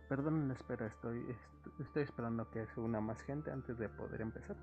Perdonen la espera, estoy esperando a que se una más gente antes de poder empezar.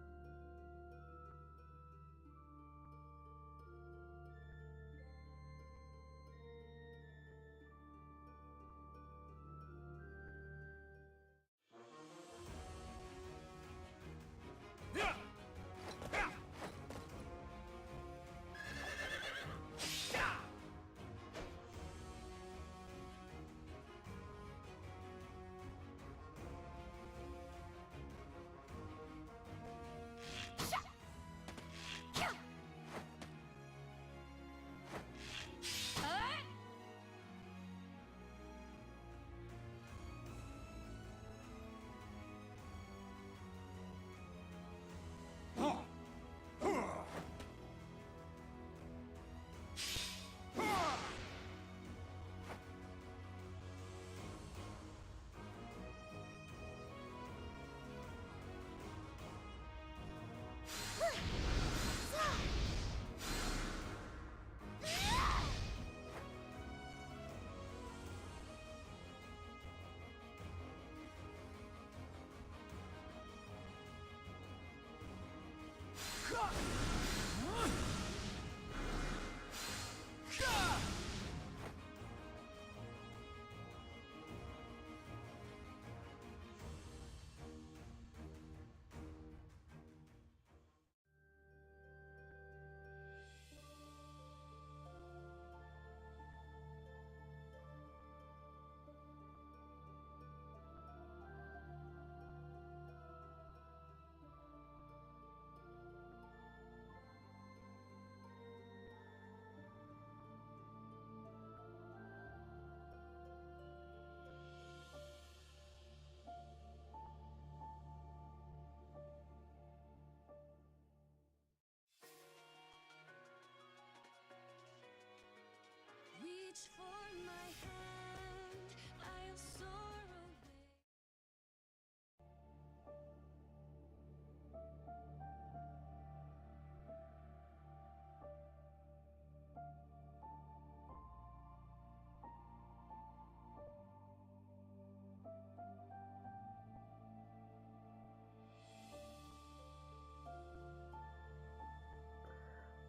Reach for my hand, I'll soar away.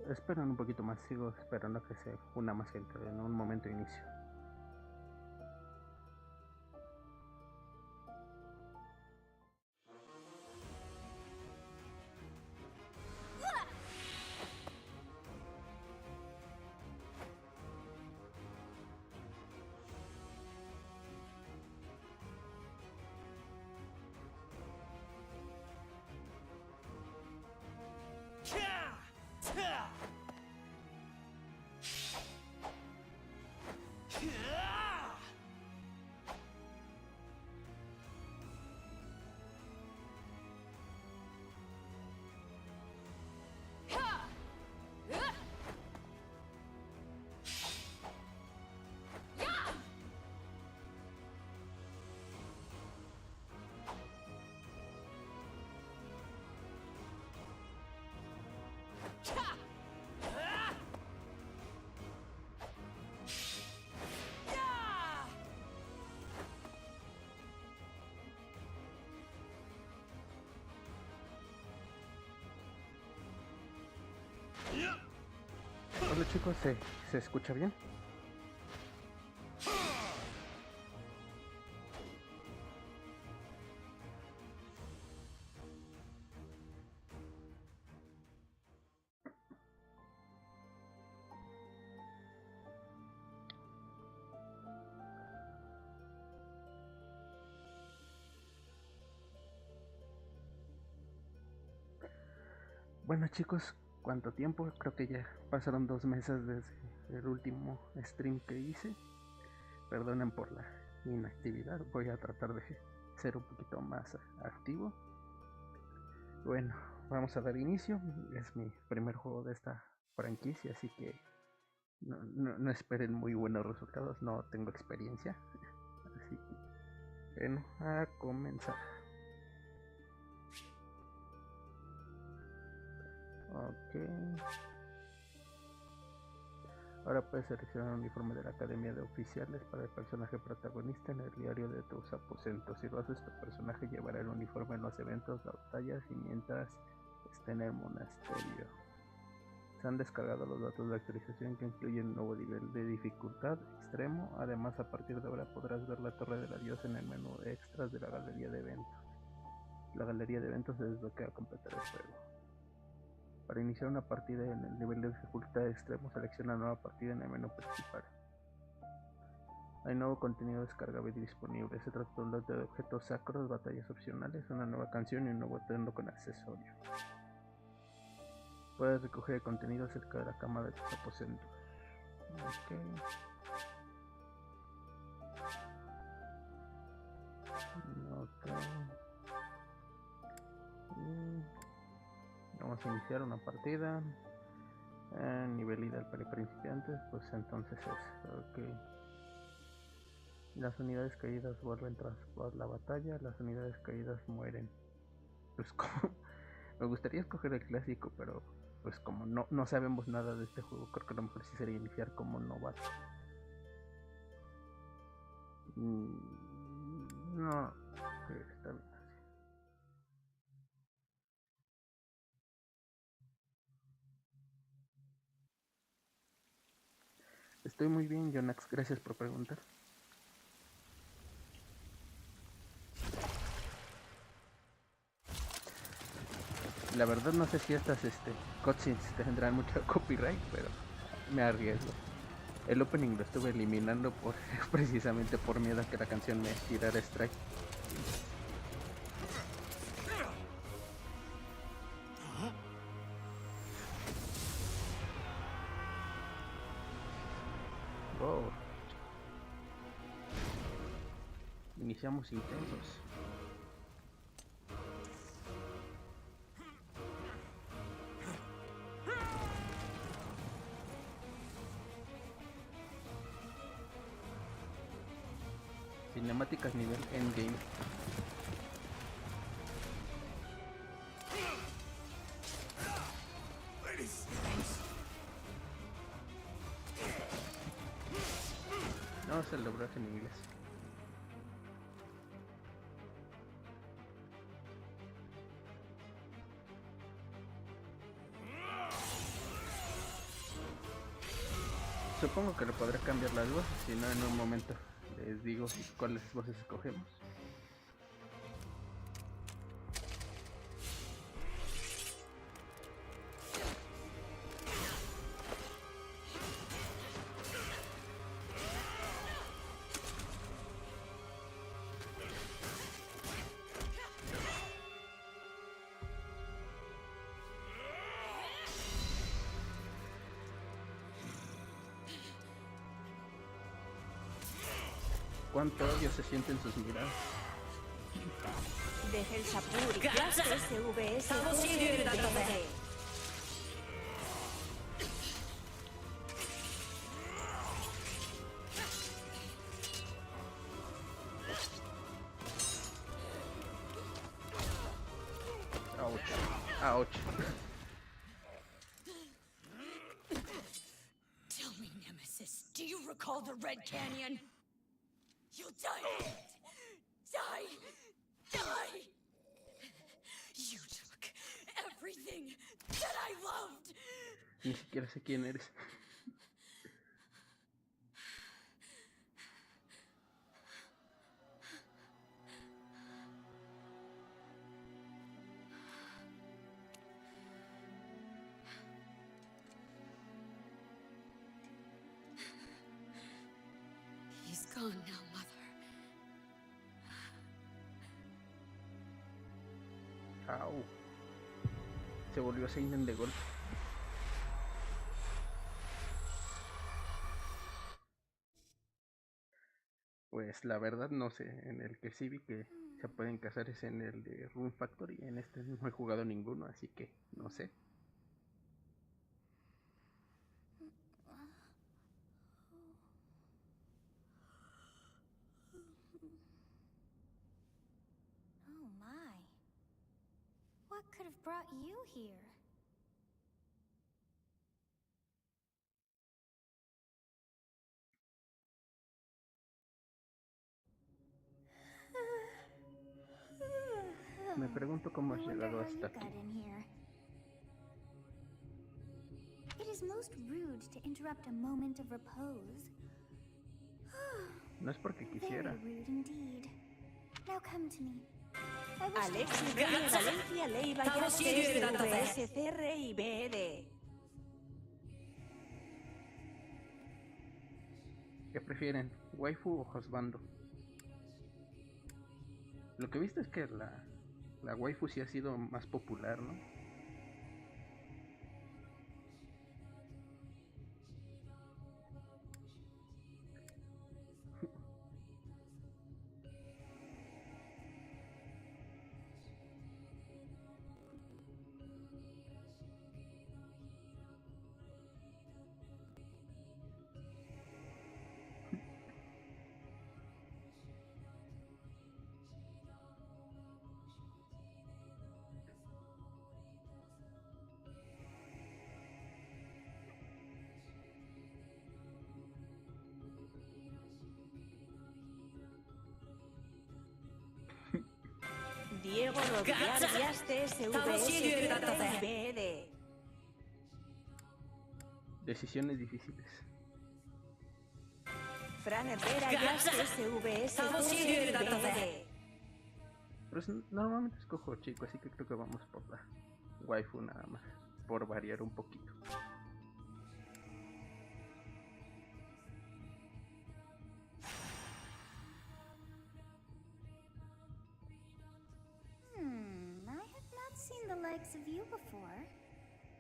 Esperen un poquito más, sigo esperando a que se una más gente. En un momento inicio. Hola chicos, ¿se escucha bien? Bueno chicos, ¿cuánto tiempo? Creo que ya pasaron 2 meses desde el último stream que hice. Perdonen por la inactividad, voy a tratar de ser un poquito más activo. Bueno, vamos a dar inicio. Es mi primer juego de esta franquicia, así que no esperen muy buenos resultados, no tengo experiencia. Así que, bueno, a comenzar. Ahora puedes seleccionar un uniforme de la Academia de Oficiales para el personaje protagonista en el diario de tus aposentos. Si lo haces, tu personaje llevará el uniforme en los eventos, las batallas y mientras esté en el monasterio. Se han descargado los datos de actualización que incluyen un nuevo nivel de dificultad extremo. Además, a partir de ahora podrás ver la Torre de la Diosa en el menú extras de la galería de eventos. La galería de eventos se desbloquea al completar el juego. Para iniciar una partida en el nivel de dificultad extremo, selecciona nueva partida en el menú principal. Hay nuevo contenido descargable y disponible. Se trata de un lote de objetos sacros, batallas opcionales, una nueva canción y un nuevo atuendo con accesorios. Puedes recoger el contenido cerca de la cama de tus aposentos. Ok. Vamos a iniciar una partida. Nivel ideal para principiantes, pues entonces es ok. Las unidades caídas vuelven tras la batalla, las unidades caídas mueren. Pues como me gustaría escoger el clásico, pero pues como no sabemos nada de este juego, creo que lo mejor sí sería iniciar como novato. No, está bien así. Estoy muy bien, Jonax, gracias por preguntar. La verdad no sé si estas cutscenes tendrán mucho copyright, pero me arriesgo. El opening lo estuve eliminando precisamente por miedo a que la canción me tirara strike. Wow. Iniciamos intensos. Cinemáticas nivel endgame. No se logró en inglés. Supongo que le podré cambiar las voces, si no en un momento les digo cuáles voces escogemos. Cuánto odio se siente en sus miradas. Deje el sapuri. SVS. Ouch. Ouch. Tell me, Nemesis, do you recall the Red Canyon? You'll die. Die. You took everything that I loved. Ni siquiera sé quién eres. He's gone now, Mother. Au. Se volvió seinen de golpe. Pues la verdad no sé, en el que sí vi que se pueden casar es en el de Rune Factory, en este no he jugado ninguno, así que no sé. Oh my. What could have brought you here? Me pregunto cómo has I wonder llegado how hasta you aquí. got in here. It is most rude to interrupt a moment of repose. No es porque Very quisiera. rude indeed. Now come to me. I wish to Alexis have de Valencia Leiva Yastes VSCR y BED. ¿Qué prefieren? ¿Waifu o Jugando? Lo que viste es que la waifu sí ha sido más popular, ¿no? Diego Rodríguez Yastes VSCR y BED. Decisiones difíciles. Fran Herrera Yastes VSCR y BED. Pero normalmente escojo chico, así que creo que vamos por la waifu nada más. Por variar un poquito. I have not seen the likes of you before.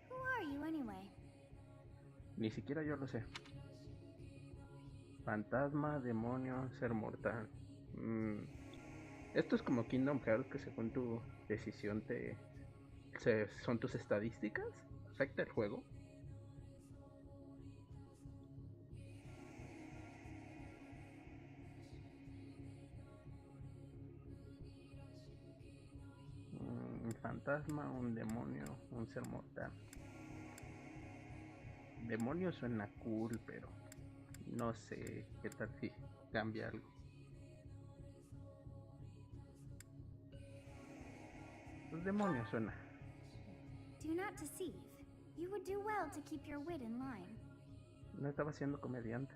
Who are you anyway? Ni siquiera yo lo sé. Fantasma, demonio, ser mortal. Esto es como Kingdom Hearts, que según tu decisión son tus estadísticas. ¿Afecta el juego? Un fantasma, un demonio, un ser mortal. Demonio suena cool, pero no sé qué tal si cambia algo. Los demonios suena. Do not deceive. You would do well to keep your wit in line. No estaba siendo comediante.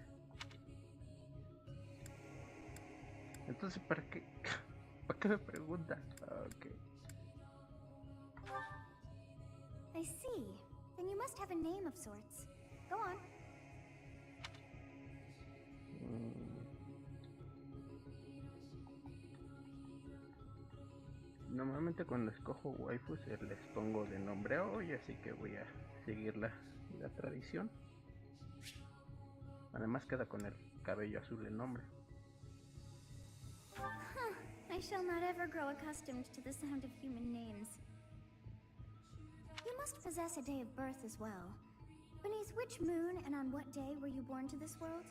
Entonces, ¿para qué? ¿Para qué me pregunta? Okay. I see. Then you must have a name of sorts. Go on. Normalmente cuando escojo waifus les pongo de nombre hoy, así que voy a seguir la tradición. Además queda con el cabello azul el nombre. I shall not ever grow accustomed to the sound of human names. You must possess a day of birth as well. Beneath which moon and on what day were you born to this world?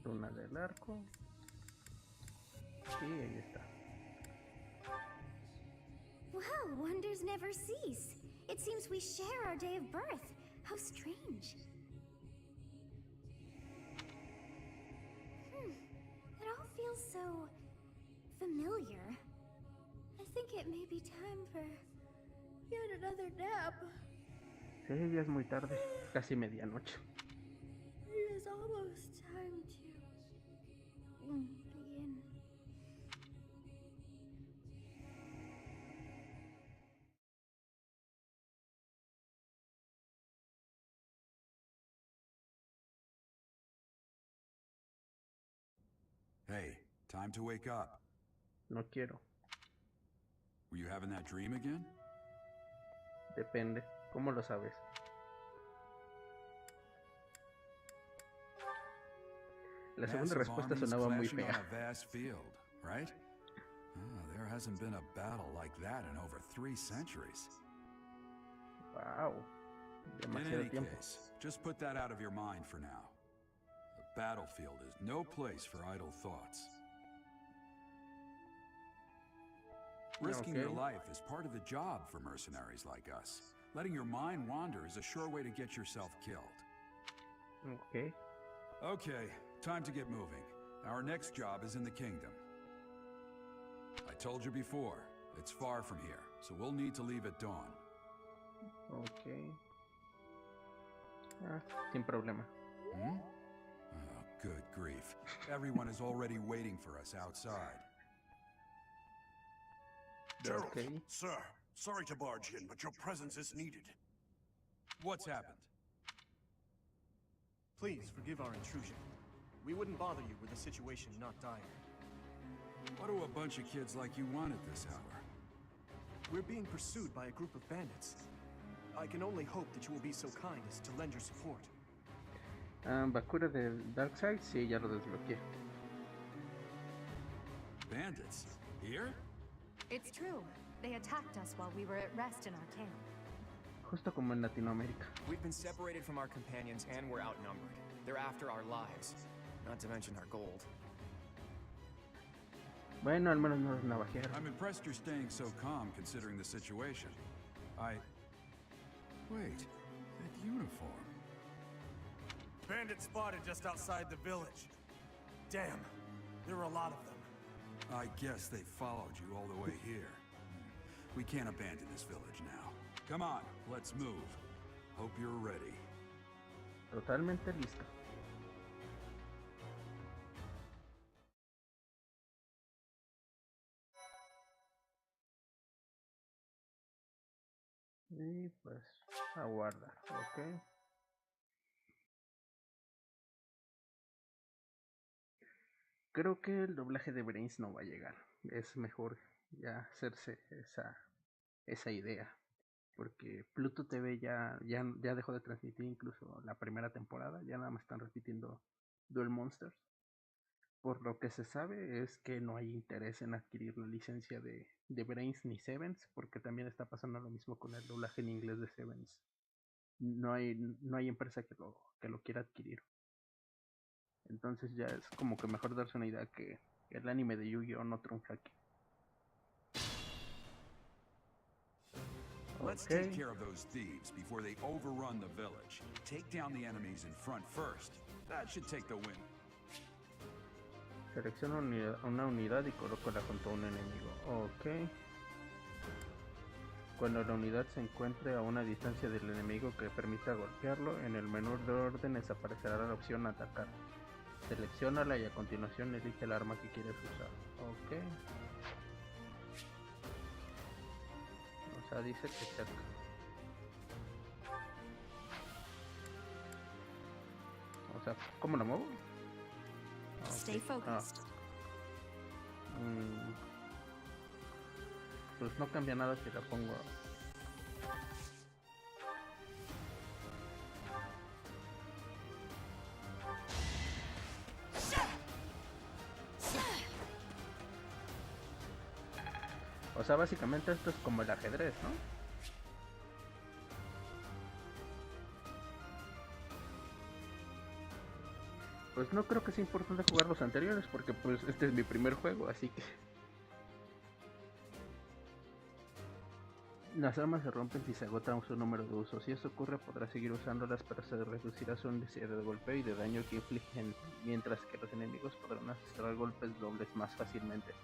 Luna del Arco. Sí, ahí está. Well, wonders never cease. It seems we share our day of birth. How strange. It all feels so familiar. I think it may be time for yet another nap. Sí, ya es muy tarde, casi medianoche. It is almost time to begin. Hey, time to wake up. No quiero. Were you having that dream again? Depende. ¿Cómo lo sabes? La segunda Massive respuesta armies sonaba muy clashing on fea. a vast field, right? There hasn't been a battle like that in over 3 centuries. Wow. In Demasiado any tiempo. case, just put that out of your mind for now. The battlefield is no place for idle thoughts. Risking your Okay. life is part of the job for mercenaries like us. Letting your mind wander is a sure way to get yourself killed. Ok. Okay, time to get moving. Our next job is in the kingdom. I told you before, it's far from here, so we'll need to leave at dawn. Ok. Sin problema. Hmm? Oh, good grief. Everyone is already waiting for us outside. Gerald, Okay. sir, sorry to barge in, but your presence is needed. What's happened? Please forgive our intrusion. We wouldn't bother you with a situation not dire. What do a bunch of kids like you want at this hour? We're being pursued by a group of bandits. I can only hope that you will be so kind as to lend your support. Bakura de Darkseid, sí, ya lo desbloqueé. Bandits? Here? It's true. They attacked us while we were at rest in our camp. Justo como en Latinoamérica. We've been separated from our companions and we're outnumbered. They're after our lives, not to mention our gold. Bueno, al menos no los navajearon. I'm impressed you're staying so calm considering the situation. Wait, that uniform. Bandits spotted just outside the village. Damn, there were a lot of them. I guess they followed you all the way here. We can't abandon this village now. Come on, let's move. Hope you're ready. Totalmente listo. Y pues aguarda, ok. Creo que el doblaje de Brains no va a llegar. Es mejor ya hacerse esa idea. Porque Pluto TV ya dejó de transmitir incluso la primera temporada. Ya nada más están repitiendo Duel Monsters. Por lo que se sabe es que no hay interés en adquirir la licencia de Brains ni Sevens. Porque también está pasando lo mismo con el doblaje en inglés de Sevens. No hay empresa que lo quiera adquirir. Entonces ya es como que mejor darse una idea que el anime de Yu-Gi-Oh no triunfa aquí. Let's take care of those thieves before they overrun the village. Take down the enemies in front first. That should take the win. Selecciona una unidad y colócala junto a un enemigo. Ok. Cuando la unidad se encuentre a una distancia del enemigo que permita golpearlo, en el menú de órdenes aparecerá la opción atacar. Selecciónala y a continuación elige el arma que quieres usar. Ok. O sea, dice que cerca. O sea, ¿cómo la muevo? Stay focused. Pues no cambia nada si la pongo. O sea, básicamente esto es como el ajedrez, ¿no? Pues no creo que sea importante jugar los anteriores porque pues este es mi primer juego, así que... Las armas se rompen si se agota su número de usos. Si eso ocurre podrás seguir usándolas, pero se reducirá su índice de golpeo y de daño que infligen, mientras que los enemigos podrán asestar golpes dobles más fácilmente.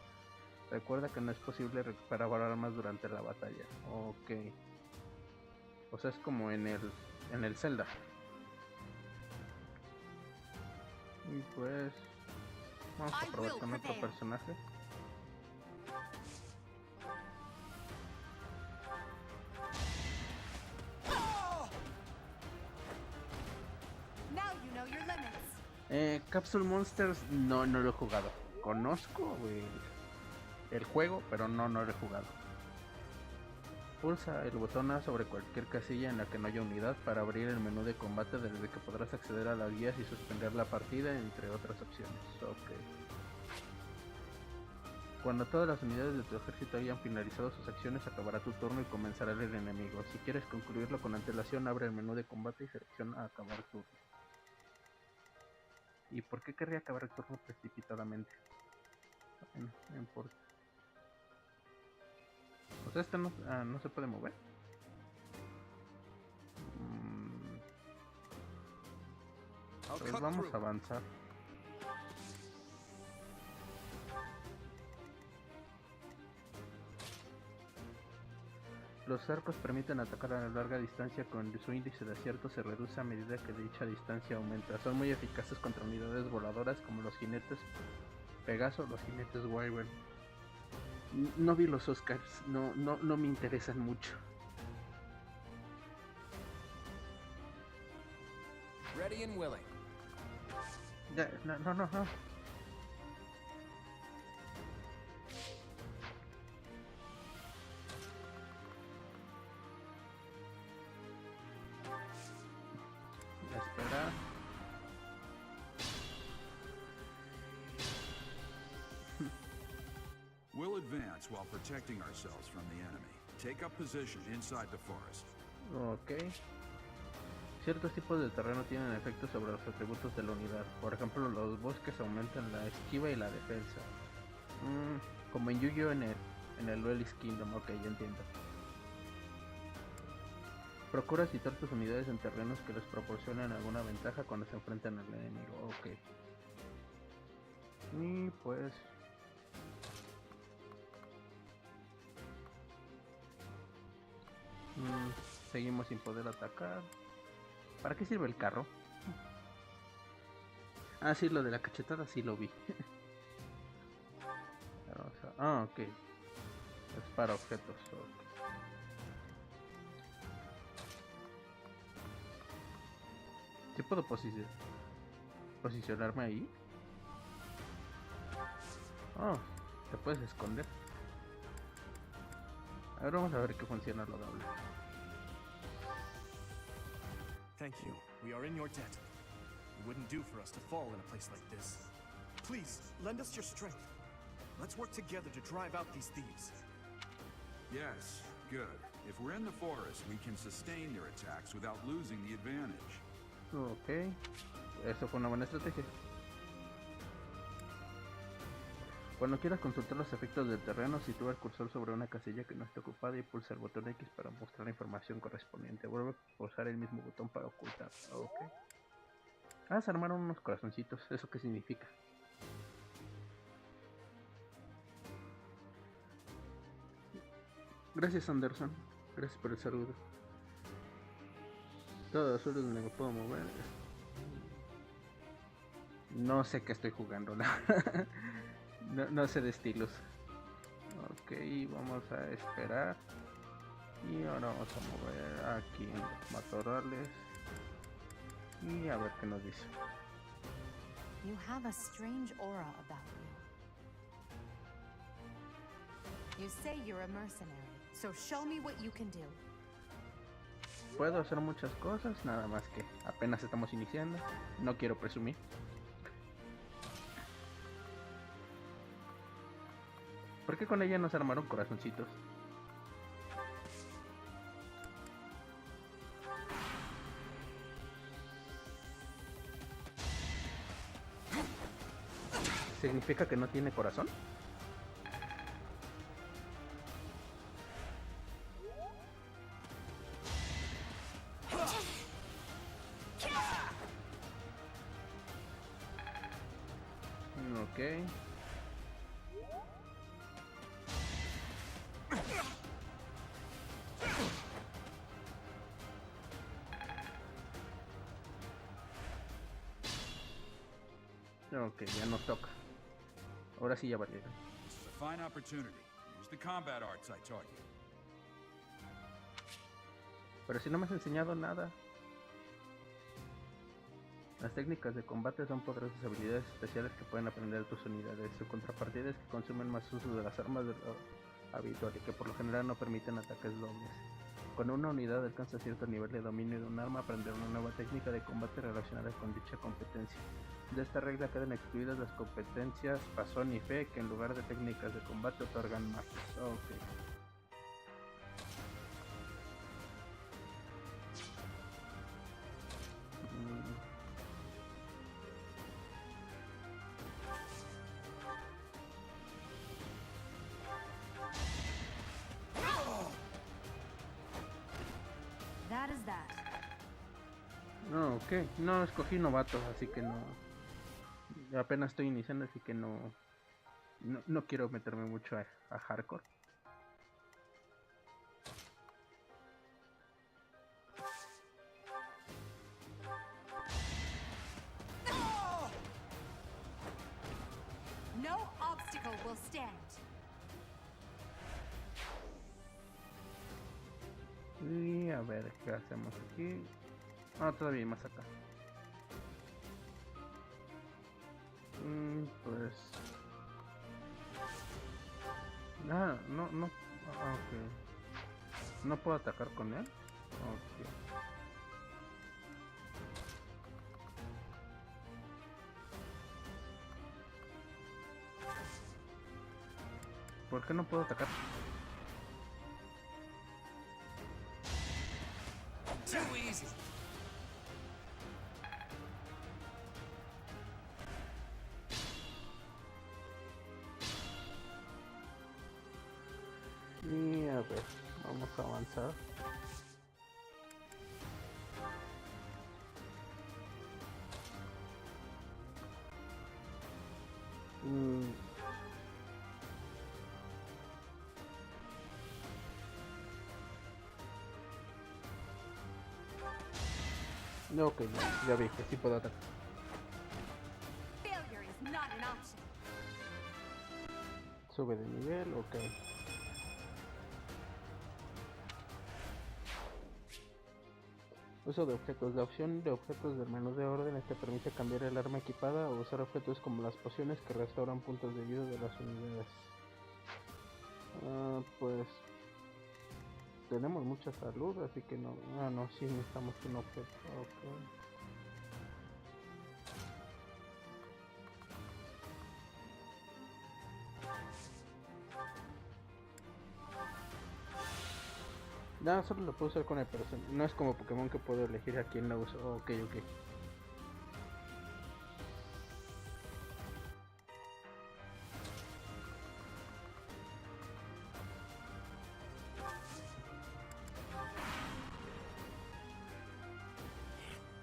Recuerda que no es posible recuperar armas durante la batalla. Ok. O sea, es como en el Zelda. Y pues... vamos a probar con otro personaje. Capsule Monsters no lo he jugado. Conozco el juego, pero no lo he jugado. Pulsa el botón A sobre cualquier casilla en la que no haya unidad para abrir el menú de combate, desde que podrás acceder a las guías y suspender la partida, entre otras opciones. Ok. Cuando todas las unidades de tu ejército hayan finalizado sus acciones, acabará tu turno y comenzará el enemigo. Si quieres concluirlo con antelación, abre el menú de combate y selecciona acabar turno. ¿Y por qué querría acabar el turno precipitadamente? Bueno, no importa. O sea, esto no se puede mover. Pues vamos a avanzar. Los arcos permiten atacar a larga distancia cuando su índice de acierto se reduce a medida que dicha distancia aumenta. Son muy eficaces contra unidades voladoras como los jinetes Pegaso o los jinetes Wyvern. No vi los Oscars, no me interesan mucho. Ready and willing. Ya, no. Espera. We'll advance while protecting ourselves from the enemy. Take up position inside the forest. Ok. Ciertos tipos de terreno tienen efectos sobre los atributos de la unidad. Por ejemplo, los bosques aumentan la esquiva y la defensa. Como en Yu-Gi-Oh en el Duelist Kingdom. Ok, ya entiendo. Procura situar tus unidades en terrenos que les proporcionan alguna ventaja cuando se enfrentan al enemigo. Ok. Y pues... seguimos sin poder atacar. ¿Para qué sirve el carro? Ah, sí, lo de la cachetada sí lo vi. Ok. Es para objetos. Okay. ¿Sí puedo posicionarme ahí? Oh, te puedes esconder. Ahora vamos a ver qué funciona lo doble. Thank you. We are in your debt. It wouldn't do for us to fall in a place like this. Please, lend us your strength. Let's work together to drive out these thieves. Yes, good. If we're in the forest, we can sustain their attacks without losing the advantage. Ok. Eso fue una buena estrategia. Cuando quieras consultar los efectos del terreno, sitúa el cursor sobre una casilla que no esté ocupada y pulsa el botón X para mostrar la información correspondiente. Vuelve a pulsar el mismo botón para ocultar. Ok. Ah, se armaron unos corazoncitos. ¿Eso qué significa? Gracias, Anderson. Gracias por el saludo. Todo azul es donde me puedo mover. No sé qué estoy jugando, no sé de estilos. Ok, vamos a esperar. Y ahora vamos a mover aquí en los matorrales. Y a ver qué nos dice. You have a strange aura about you. You say you're a mercenary, so show me what you can do. Puedo hacer muchas cosas, nada más que apenas estamos iniciando. No quiero presumir. ¿Por qué con ella nos armaron corazoncitos? ¿Significa que no tiene corazón? Ok. Ok, ya nos toca. Ahora sí ya valieron. This is a fine opportunity. Use the combat arts I taught you. Pero si no me has enseñado nada. Las técnicas de combate son poderosas habilidades especiales que pueden aprender tus unidades. Su contrapartida es que consumen más uso de las armas de lo habitual y que por lo general no permiten ataques dobles. Cuando una unidad alcanza cierto nivel de dominio de un arma, aprenderá una nueva técnica de combate relacionada con dicha competencia. De esta regla quedan excluidas las competencias Pasón y Fe, que en lugar de técnicas de combate otorgan más. Ok. That is that. No, ok. No, escogí novato, así que no. Apenas estoy iniciando, así que no quiero meterme mucho a hardcore. No obstacle will stand. Y a ver, ¿qué hacemos aquí? Ah, todavía hay más acá. Pues... Ah, no. Ah, ok. ¿No puedo atacar con él? Ok. ¿Por qué no puedo atacar? Too easy. Y a ver, vamos a avanzar. No, ok, ya vi que sí puedo atacar. Failure is not an option. Sube de nivel, ok. Uso de objetos. La opción de objetos del menú de orden te permite cambiar el arma equipada o usar objetos como las pociones que restauran puntos de vida de las unidades. Pues tenemos mucha salud, así que no. Ah, no, sí necesitamos un objeto. Ok. No, solo lo puedo usar con el personaje. No es como Pokémon que puedo elegir a quién la uso. Ok.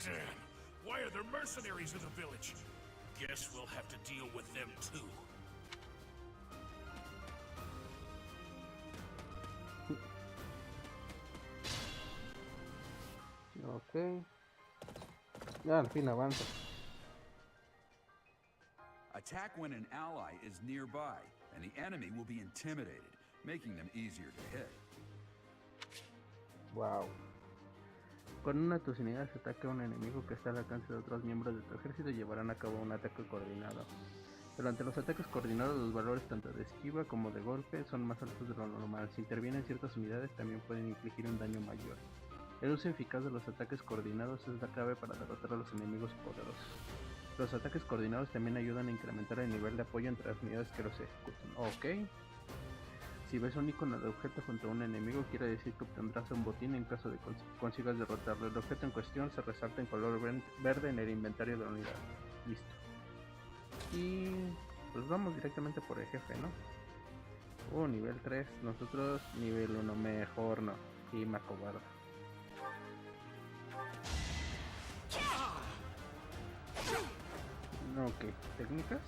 Damn. Why are there mercenaries in the village? Guess we'll have to deal with them too. Ok. Ya, al fin avanza. Attack when an ally is nearby, and the enemy will be intimidated, making them easier to hit. Wow. Con una de tus unidades ataque a un enemigo que está al alcance de otros miembros de tu ejército y llevarán a cabo un ataque coordinado. Durante los ataques coordinados, los valores tanto de esquiva como de golpe son más altos de lo normal. Si intervienen ciertas unidades, también pueden infligir un daño mayor. El uso eficaz de los ataques coordinados es la clave para derrotar a los enemigos poderosos. Los ataques coordinados también ayudan a incrementar el nivel de apoyo entre las unidades que los ejecutan. Ok. Si ves un icono de objeto junto a un enemigo, quiere decir que obtendrás un botín en caso de que consigas derrotarlo. El objeto en cuestión se resalta en color verde en el inventario de la unidad. Listo. Y pues vamos directamente por el jefe, ¿no? Nivel 3. Nosotros nivel 1. Mejor no. Y me acobardo. Ok, técnicas.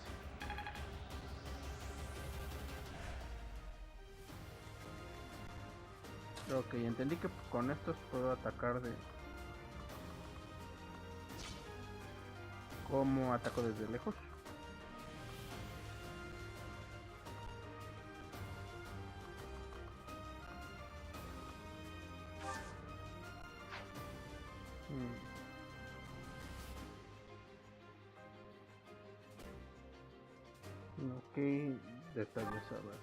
Ok, entendí que con estos puedo atacar de... ¿Cómo ataco desde lejos? Ok, detalles a ver.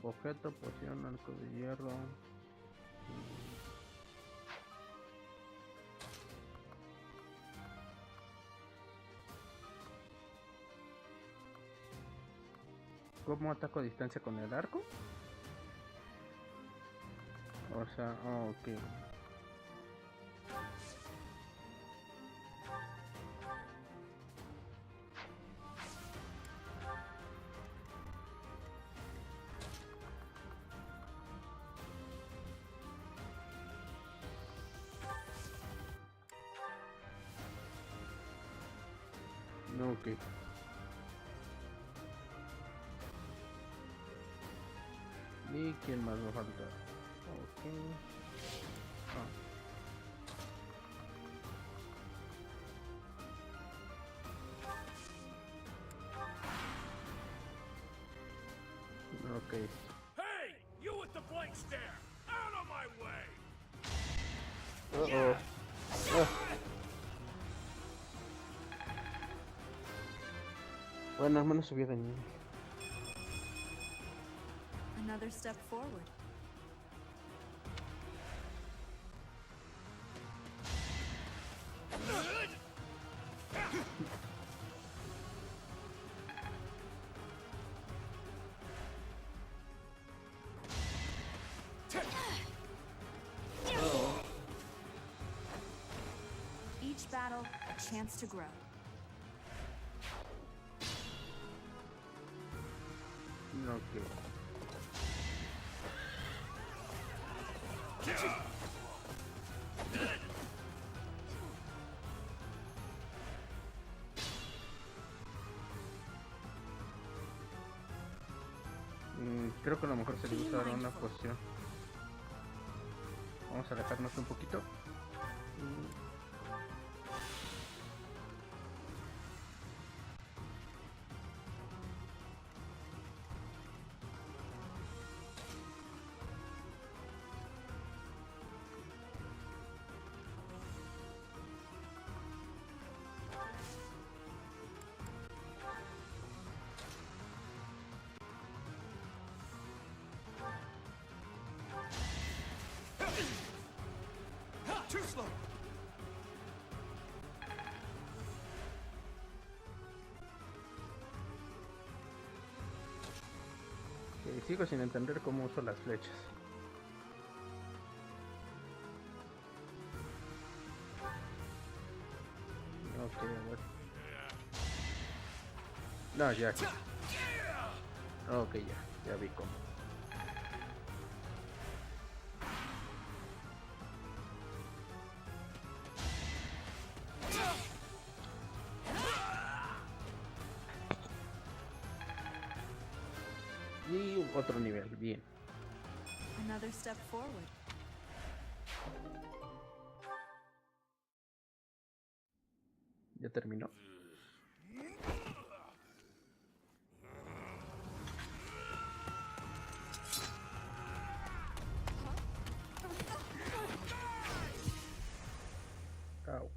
Objeto, poción, arco de hierro. ¿Cómo ataco a distancia con el arco? O sea, ok. No, ok. ¿Y quién más me falta? Ok. Ok. Hey! You with the blank stare! Out of my way! Bueno, al menos subió de nivel. Another step forward. Each battle, a chance to grow. Ok. Creo que a lo mejor se le usar una poción. Vamos a alejarnos un poquito. Too slow. Sigo sin entender cómo uso las flechas. Ok, a ver. No, ya. Ok, ya vi cómo. Y otro nivel, bien. Another step forward. Ya terminó. Ouch.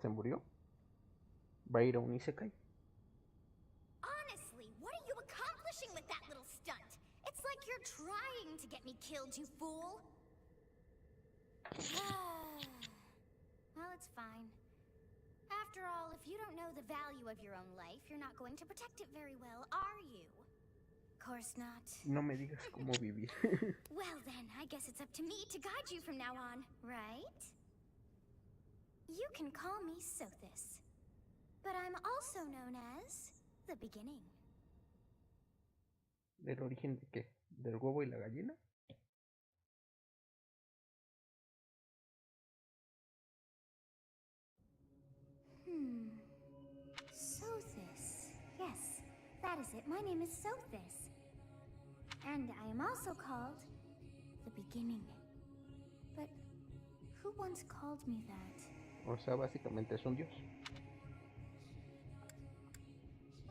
¿Se murió? ¿Va a ir a un isekai? Honestly, what are you accomplishing with that little stunt? It's like you're trying to get me killed, you fool. Well, it's fine. After all, if you don't know the value of your own life, you're not going to protect it very well, are you? Of course not. No me digas cómo vivir. Well then, I guess it's up to me to guide you from now on, right? You can call me Sothis, but I'm also known as the beginning. ¿Del origen de qué? ¿Del huevo y la gallina? Sothis. Yes, that is it. My name is Sothis. And I am also called the beginning. But who once called me that? O sea, básicamente es un dios.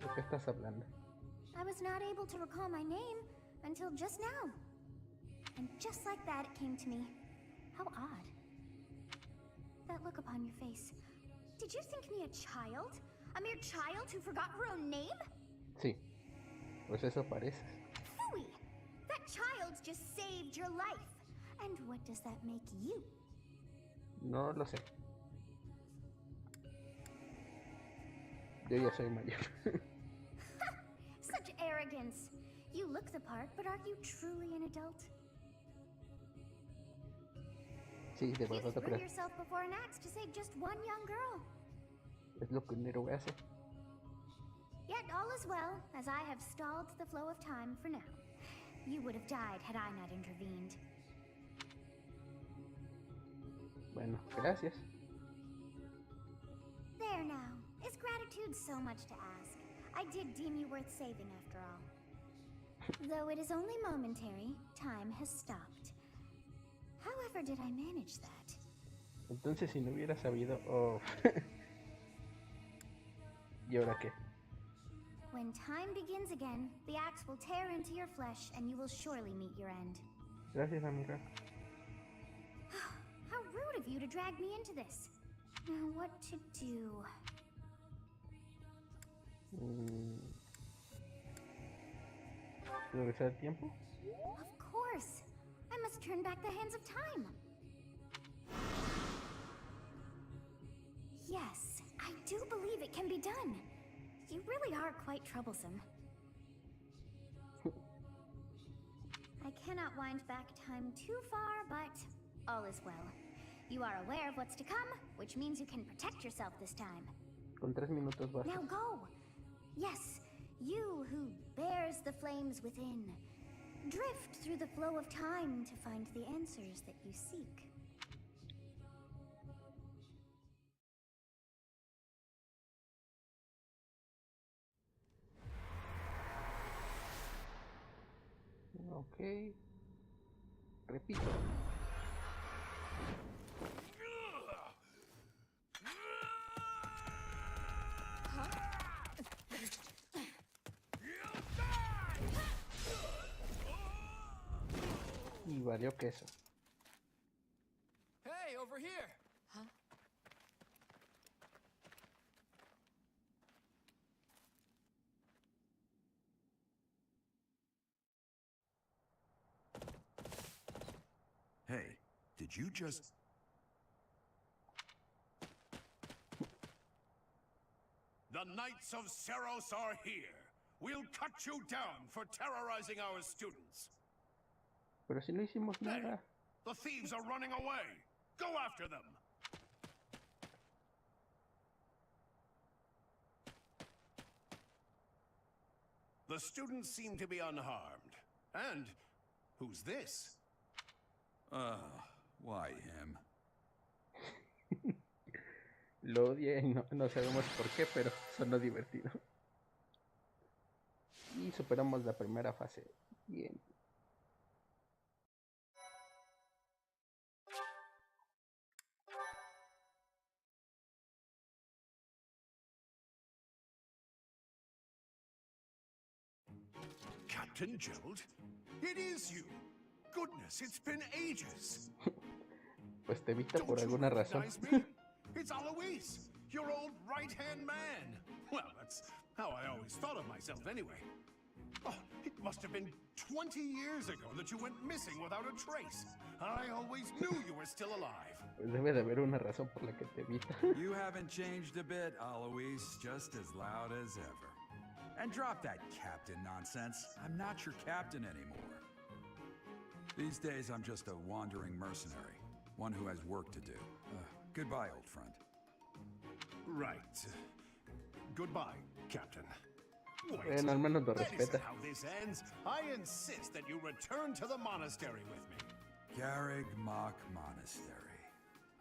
¿De qué estás hablando? I was not able to recall my name until just now. And just like that, it came to me. How odd. That look upon your face. Did you think me a child? A mere child who forgot her own name? Sí, pues eso parece. Phooey! That child just saved your life. And what does that make you? No lo sé. Yo ya soy mayor. Such arrogance. You look the part, but are you truly an adult? Sí, de You verdad te threw creo. yourself before an axe to save just one young girl. Es lo que un héroe hace. Yet all is well, as I have stalled the flow of time for now. You would have died had I not intervened. Bueno, gracias. There now. Is gratitude so much to ask? I did deem you worth saving after all. Though it is only momentary, time has stopped. However did I manage that? Entonces si no hubiera sabido... Oh. ¿Y ahora qué? When time begins again, the axe will tear into your flesh and you will surely meet your end. Gracias, amiga. How rude of you to drag me into this. Now what to do? ¿Regresar el tiempo? Of course. I must turn back the hands of time. Yes, I do believe it can be done. You really are quite troublesome. I cannot wind back time too far, but all is well. You are aware of what's to come, which means you can protect yourself this time. Con 3 minutos basta. Now go! Yes, you who bears the flames within. Drift through the flow of time to find the answers that you seek. Ok. Repito. Y valió queso. Hey, over here! Huh? Hey, did you just... The Knights of Seros are here. We'll cut you down for terrorizing our students. Pero si no hicimos nada. The thieves are running away. Go after them. The students seem to be unharmed. And who's this? Why him? Lo odia y no sabemos por qué, pero sonó divertido. Y superamos la primera fase. Bien. Captain Gerald? It is you! Goodness, it's been ages! Pues te evita por alguna razón. It's Alois, your old right-hand man. Well, that's how I always thought of myself anyway. Oh, it must have been 20 years ago that you went missing without a trace. I always knew you were still alive. Pues debe de haber una razón por la que te evita. You haven't changed a bit, Alois. Just as loud as ever. And drop that captain nonsense. I'm not your captain anymore. These days, I'm just a wandering mercenary. One who has work to do. Goodbye, old friend. Right. Goodbye, Captain. Wait, Bueno, al menos lo that respeta. isn't how this ends. I insist that you return to the monastery with me. Garrig Mach Monastery.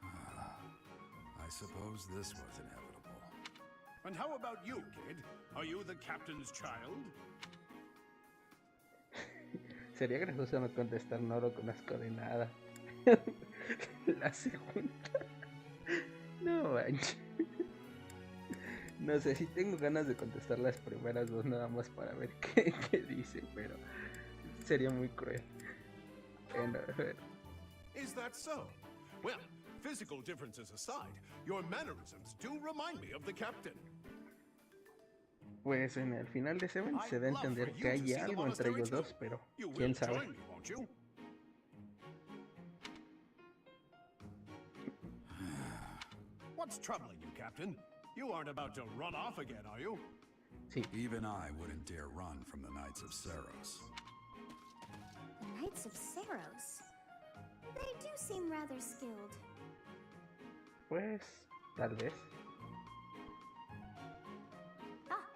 I suppose this was inevitable. And how about you, kid? Are you the captain's child? Sería gracioso no contestar, no lo conozco de nada. La segunda. No manches. No sé si tengo ganas de contestar las primeras dos nada más para ver qué dice, pero sería muy cruel. Bueno, a ver. Is that so? Well, physical differences aside, your mannerisms do remind me of the captain. Pues en el final de Seven se da a entender que hay algo entre ellos dos, pero quién sabe. What's troubling you, Captain? You aren't about to run off again, are you? Sí. Even I wouldn't dare run from the Knights of Seros. The Knights of Seros? They do seem rather skilled. Pues, tal vez.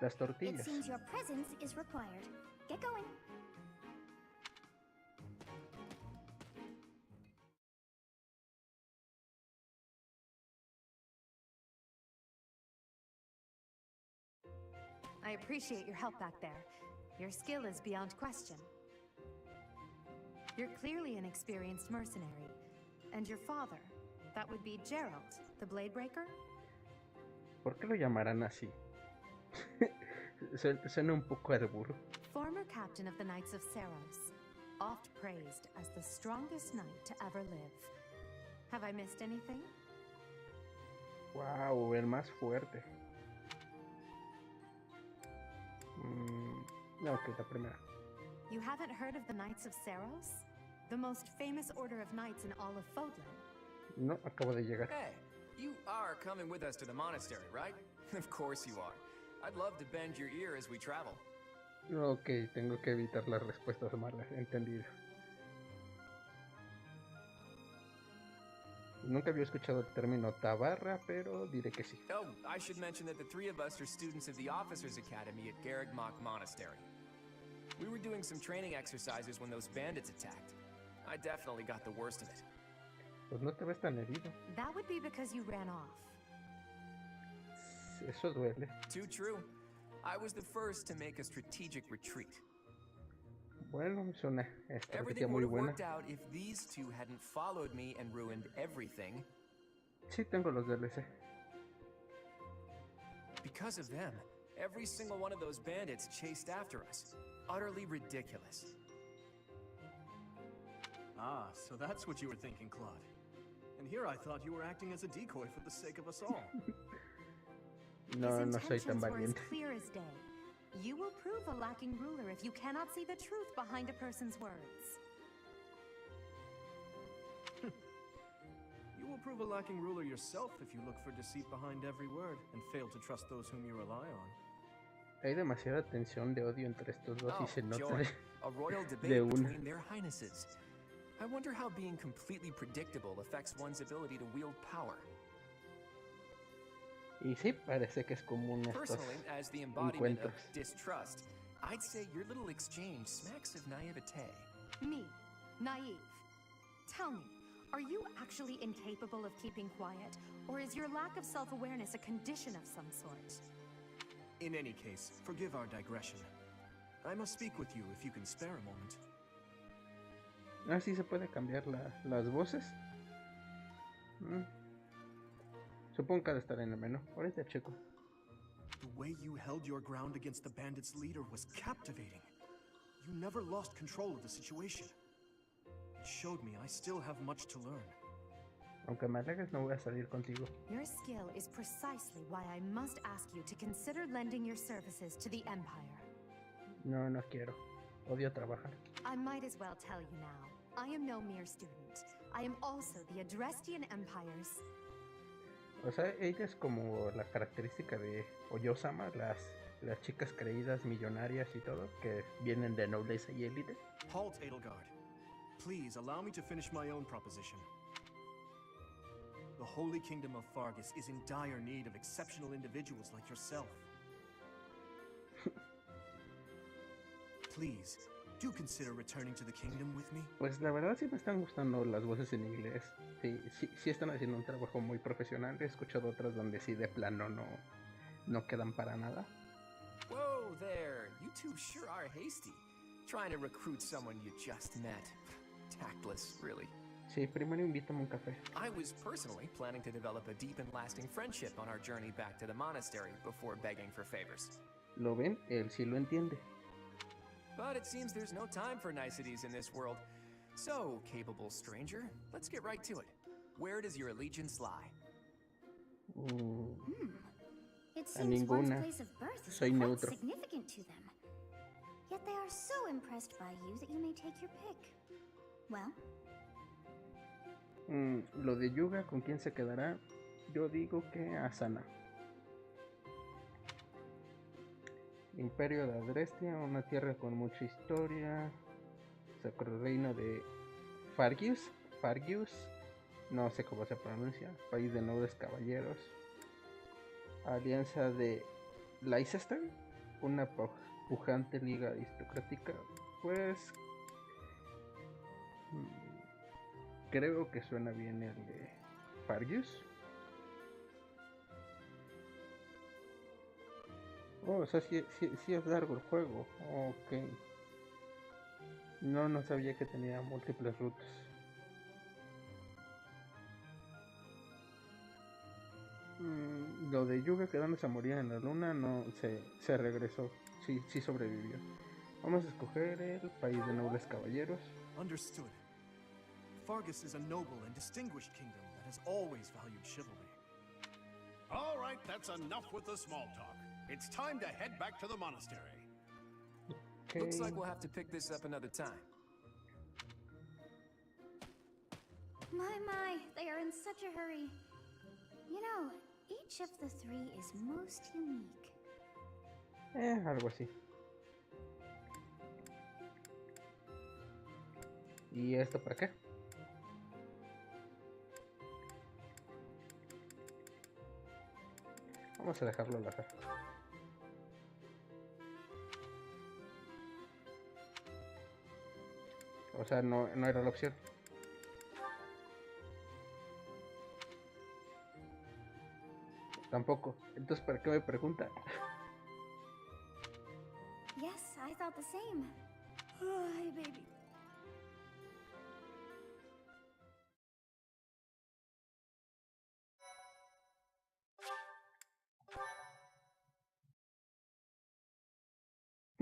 Las It tortillas. seems your presence is required. Get going. I appreciate your help back there. Your skill is beyond question. You're clearly an experienced mercenary. And your father, that would be Gerald, the Bladebreaker? ¿Por qué lo llamarán así? Suena un poco arburo. Former captain of the Knights of Seros, oft praised as the strongest knight to ever live. Have I missed anything? Wow, el más fuerte. Ok, la primera. You haven't heard of the Knights of Seros? The most famous order of knights in all of Fodlan. No, acabo de llegar. Hey, you are coming with us to the monastery, right? Of course you are. I'd love to bend your ear as we travel. Ok, tengo que evitar las respuestas malas, entendido. Nunca había escuchado el término tabarra, pero diré que sí. Oh, I should mention that the three of us are students of the Officers' Academy at Garrigmach Monastery. We were doing some training exercises when those bandits attacked. I definitely got the worst of it. Pues no te ves tan herido. That would be because you ran off. Eso duele. Too true. I was the first to make a strategic retreat. Bueno, es una estrategia Everything muy would have buena. worked out if these two hadn't followed me and ruined everything. Sí, tengo los DLC. Because of them, every single one of those bandits chased after us. Utterly ridiculous. Ah, so that's what you were thinking, Claude. And here I thought you were acting as a decoy for the sake of us all. No, His no soy tan intentions were as valiente. clear as day. You will prove a lacking ruler if you cannot see the truth behind a person's words. You will prove a lacking ruler yourself if you look for deceit behind every word and fail to trust those whom you rely on. Hay demasiada tensión de odio entre estos dos y se nota joy. A royal de debate una. between their highnesses. I wonder how being completely predictable affects one's ability to wield power. Y sí, parece que es común estos Personally, as the embodiment encuentros. of distrust, I'd say your little exchange smacks of naivete. Me, naive. Tell me, are you actually incapable of keeping quiet, or is your lack of self-awareness a condition of some sort? In any case, forgive our digression. I must speak with you if you can spare a moment. Ah, sí se puede cambiar las voces. Supongo que ha de estar en el menú. Ahorita checo. The way you held your ground against the bandits' leader was captivating. You never lost control of the situation. It showed me I still have much to learn. Aunque me alegues, no voy a salir contigo. Your skill is precisely why I must ask you to consider lending your services to the Empire. No, no quiero. Odio trabajar. I might as well tell you now. I am no mere student. I am also the Adrestian Empire's... O sea, ella es como la característica de Oyosama, las chicas creídas, millonarias y todo, que vienen de nobleza y élite. Halt, Edelgard. Please allow me to finish my own proposition. The Holy Kingdom of Fargus is in dire need of exceptional individuals like yourself. Please, do consider returning to the kingdom with me. Pues la verdad sí me están gustando las voces en inglés. Sí están haciendo un trabajo muy profesional. He escuchado otras donde sí de plano no quedan para nada. Whoa there, you two sure are hasty. Trying to recruit someone you just met. Tactless, really. Sí, primero invítame un café. I was personally planning to develop a deep and lasting friendship on our journey back to the monastery before begging for favors. ¿Lo ven? Él sí lo entiende. But it seems there's no time for niceties in this world. So, capable stranger, let's get right to it. Where does your allegiance lie? It A seems one's ninguna. place of birth is Soy quite neutro. significant to them. Yet they are so impressed by you that you may take your pick. Well, Lo de Yuga, ¿con quién se quedará? Yo digo que Asana. Imperio de Adrestia, una tierra con mucha historia. Sacro Reino de Fargius, no sé cómo se pronuncia. País de nobles caballeros. Alianza de Leicester, una pujante liga aristocrática, pues creo que suena bien el de Fargus. Oh, o sea, sí es largo el juego. Ok. No sabía que tenía múltiples rutas. Lo de Yuga quedándose a morir en la luna no se regresó. Sí sobrevivió. Vamos a escoger el país de nobles caballeros. Understood. Fargus is a noble and distinguished kingdom that has always valued chivalry. All right, that's enough with the small talk. It's time to head back to the monastery. Okay. Looks like we'll have to pick this up another time. My, they are in such a hurry. You know, each of the three is most unique. Algo así. ¿Y esto para qué? Vamos a dejarlo al azar. O sea, no era la opción. Tampoco. Entonces, ¿para qué me pregunta? Yes, I thought the same. Ay, baby.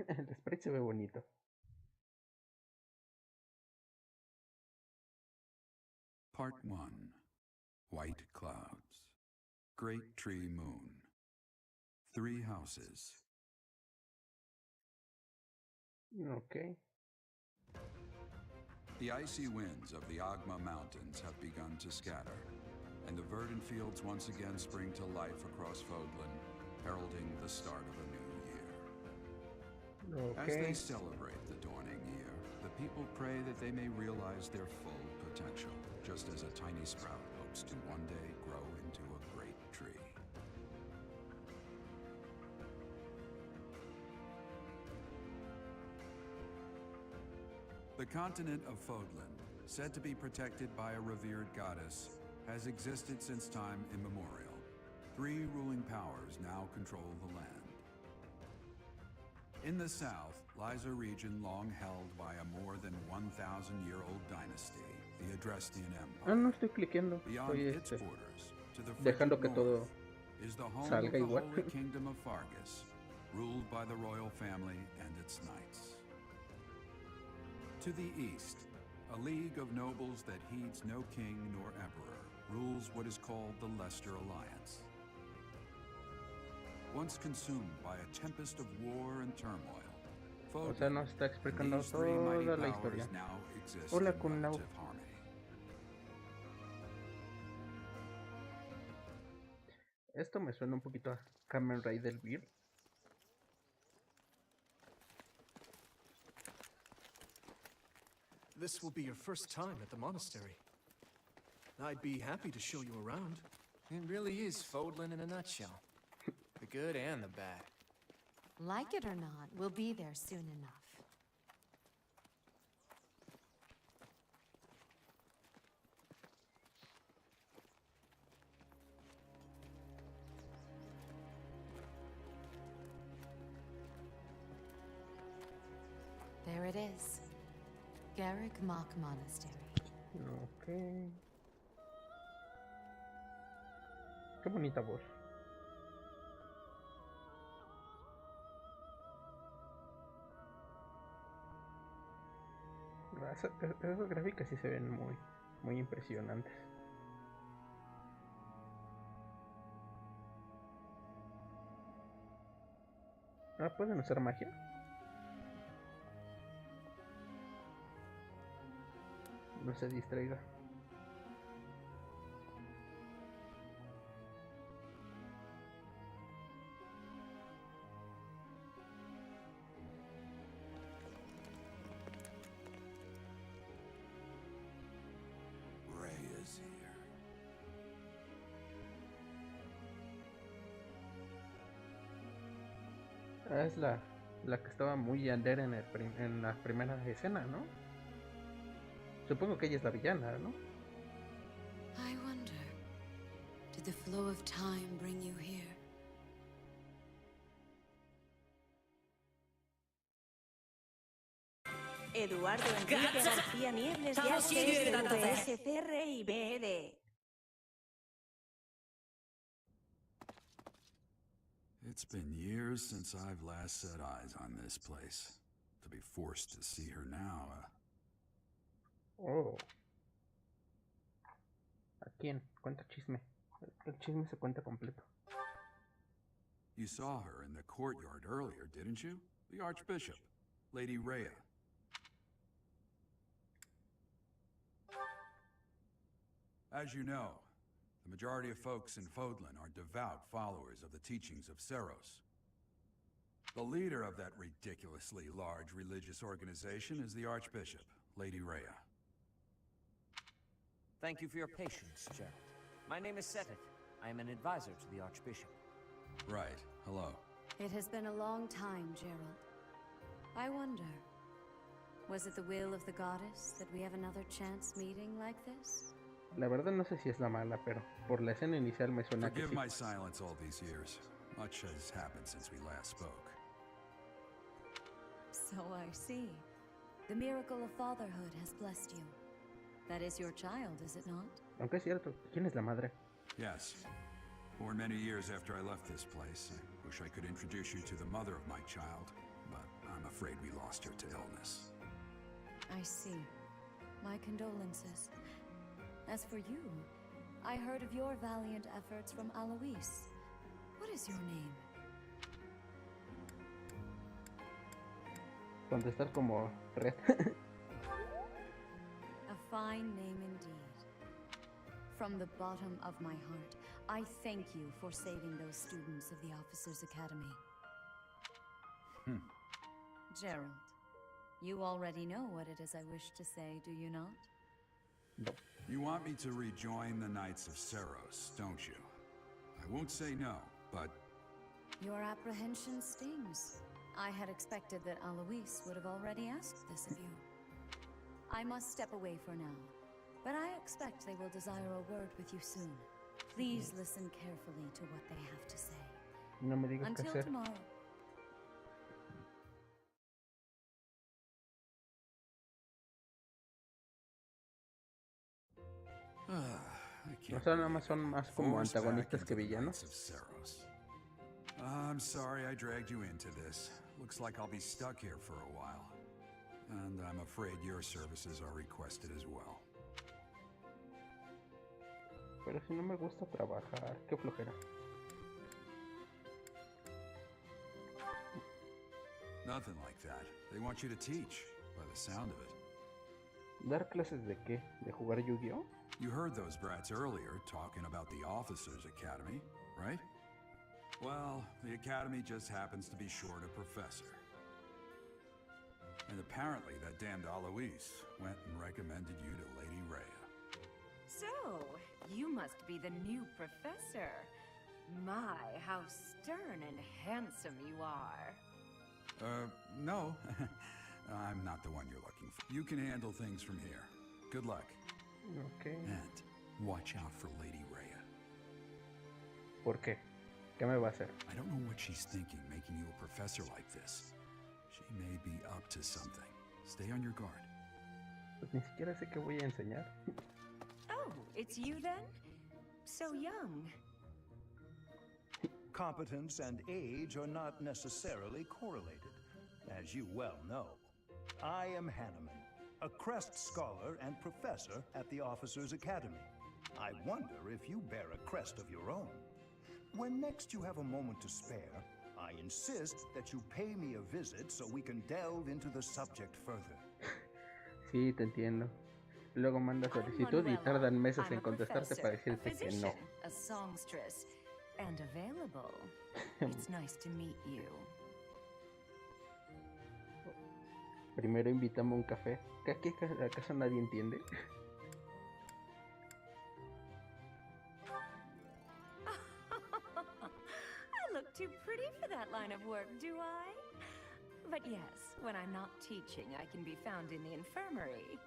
El sprite se ve bonito. Part 1. White clouds. Great tree moon. 3 houses. Okay. The icy winds of the Agma Mountains have begun to scatter, and the verdant fields once again spring to life across Fodlan, heralding the start of a new year. Okay. As they celebrate the dawning year, the people pray that they may realize their full potential, just as a tiny sprout hopes to one day grow into a great tree. The continent of Fodlan, said to be protected by a revered goddess, has existed since time immemorial. 3 ruling powers now control the land. In the south lies a region long held by a more than 1,000-year-old dynasty, the Adrestian Empire. No estoy cliqueando. Beyond Estoy its borders, to the dejando que frigid todo north, is the home salga of the igual. Holy Kingdom of Fargus, ruled by the royal family and its knights. To the east, a league of nobles that heeds no king nor emperor rules what is called the Leicester Alliance. Once consumed by a tempest of war and turmoil, O sea, nos está explicando these 3 mighty toda la powers historia. now exist Hola, in Kun Lao. relative harmony. Esto me suena un poquito a Kamen Rider Beer. This will be your first time at the monastery. I'd be happy to show you around. It really is Fodlan in a nutshell. The good and the bad. Like it or not, we'll be there soon enough. There it is. Garrick Mock Monastery. Ok. Qué bonita voz. Esas gráficas sí se ven muy impresionantes. ¿Pueden usar magia? No se distraiga. Ray is here. Es la que estaba muy yandera en la primera escena, ¿no? Supongo que ella es la villana, ¿no? I wonder, did the flow of time bring you here? Eduardo Enrique García Niebles de VSCR y BD. It's been years since I've last set eyes on this place. To be forced to see her now, Oh. ¿A quién? Cuenta chisme. El chisme se cuenta completo. You saw her in the courtyard earlier, didn't you? The Archbishop, Lady Rhea. As you know, the majority of folks in Fodlan are devout followers of the teachings of Seros. The leader of that ridiculously large religious organization is the Archbishop, Lady Rhea. Thank you for your patience, Gerald. My name is Seteth. I am an advisor to the Archbishop. Right. Hello. It has been a long time, Gerald. I wonder, was it the will of the goddess that we have another chance meeting like this? La verdad no sé si es la mala, pero por la escena inicial me suena que Forgive sí. my silence all these years. Much has happened since we last spoke. So I see. The miracle of fatherhood has blessed you. That is your child, is it not? Aunque es cierto, ¿quién es la madre? Yes. Born many years after I left this place. I wish I could introduce you to the mother of my child, but I'm afraid we lost her to illness. I see. My condolences. As for you, I heard of your valiant efforts from Alois. What is your name? Contestar como Red. A fine name indeed. From the bottom of my heart, I thank you for saving those students of the Officers' Academy. Gerald, you already know what it is I wish to say, do you not? No. You want me to rejoin the Knights of Seros, don't you? I won't say no, but... Your apprehension stings. I had expected that Alois would have already asked this of you. I must step away for now, but I expect they will desire a word with you soon. Please listen carefully to what they have to say. No me digas qué Until hacer. tomorrow. O sea, nada más son más como antagonistas que villanos. I'm sorry I dragged you into this. Looks like I'll be stuck here for a while. And I'm afraid your services are requested as well. Pero si no me gusta trabajar, qué flojera. Nothing like that. They want you to teach, by the sound of it. ¿Dar clases de qué? ¿De jugar Yu-Gi-Oh? You heard those brats earlier talking about the Officers' Academy, right? Well, the Academy just happens to be short a professor. And apparently that damned Alois went and recommended you to Lady Rhea. So, you must be the new professor. My, how stern and handsome you are. No. I'm not the one you're looking for. You can handle things from here. Good luck. Okay. And watch out for Lady Rhea. ¿Por qué? ¿Qué me va a hacer? I don't know what she's thinking, making you a professor like this. She may be up to something. Stay on your guard. Pues ni siquiera sé qué voy a enseñar. Oh, it's you then? So young. Competence and age are not necessarily correlated, as you well know. I am Hanneman, a Crest Scholar and Professor at the Officers' Academy. I wonder if you bear a crest of your own. When next you have a moment to spare, I insist that you pay me a visit so we can delve into the subject further. Sí, te entiendo. Luego mandas solicitud y tardan meses en contestarte para decirte que no. A songstress, and available. It's nice to meet you. Primero invítame a un café. ¿Acaso nadie entiende? I look too pretty for that line of work, do I? But yes, when I'm not teaching, I can be found in the infirmary.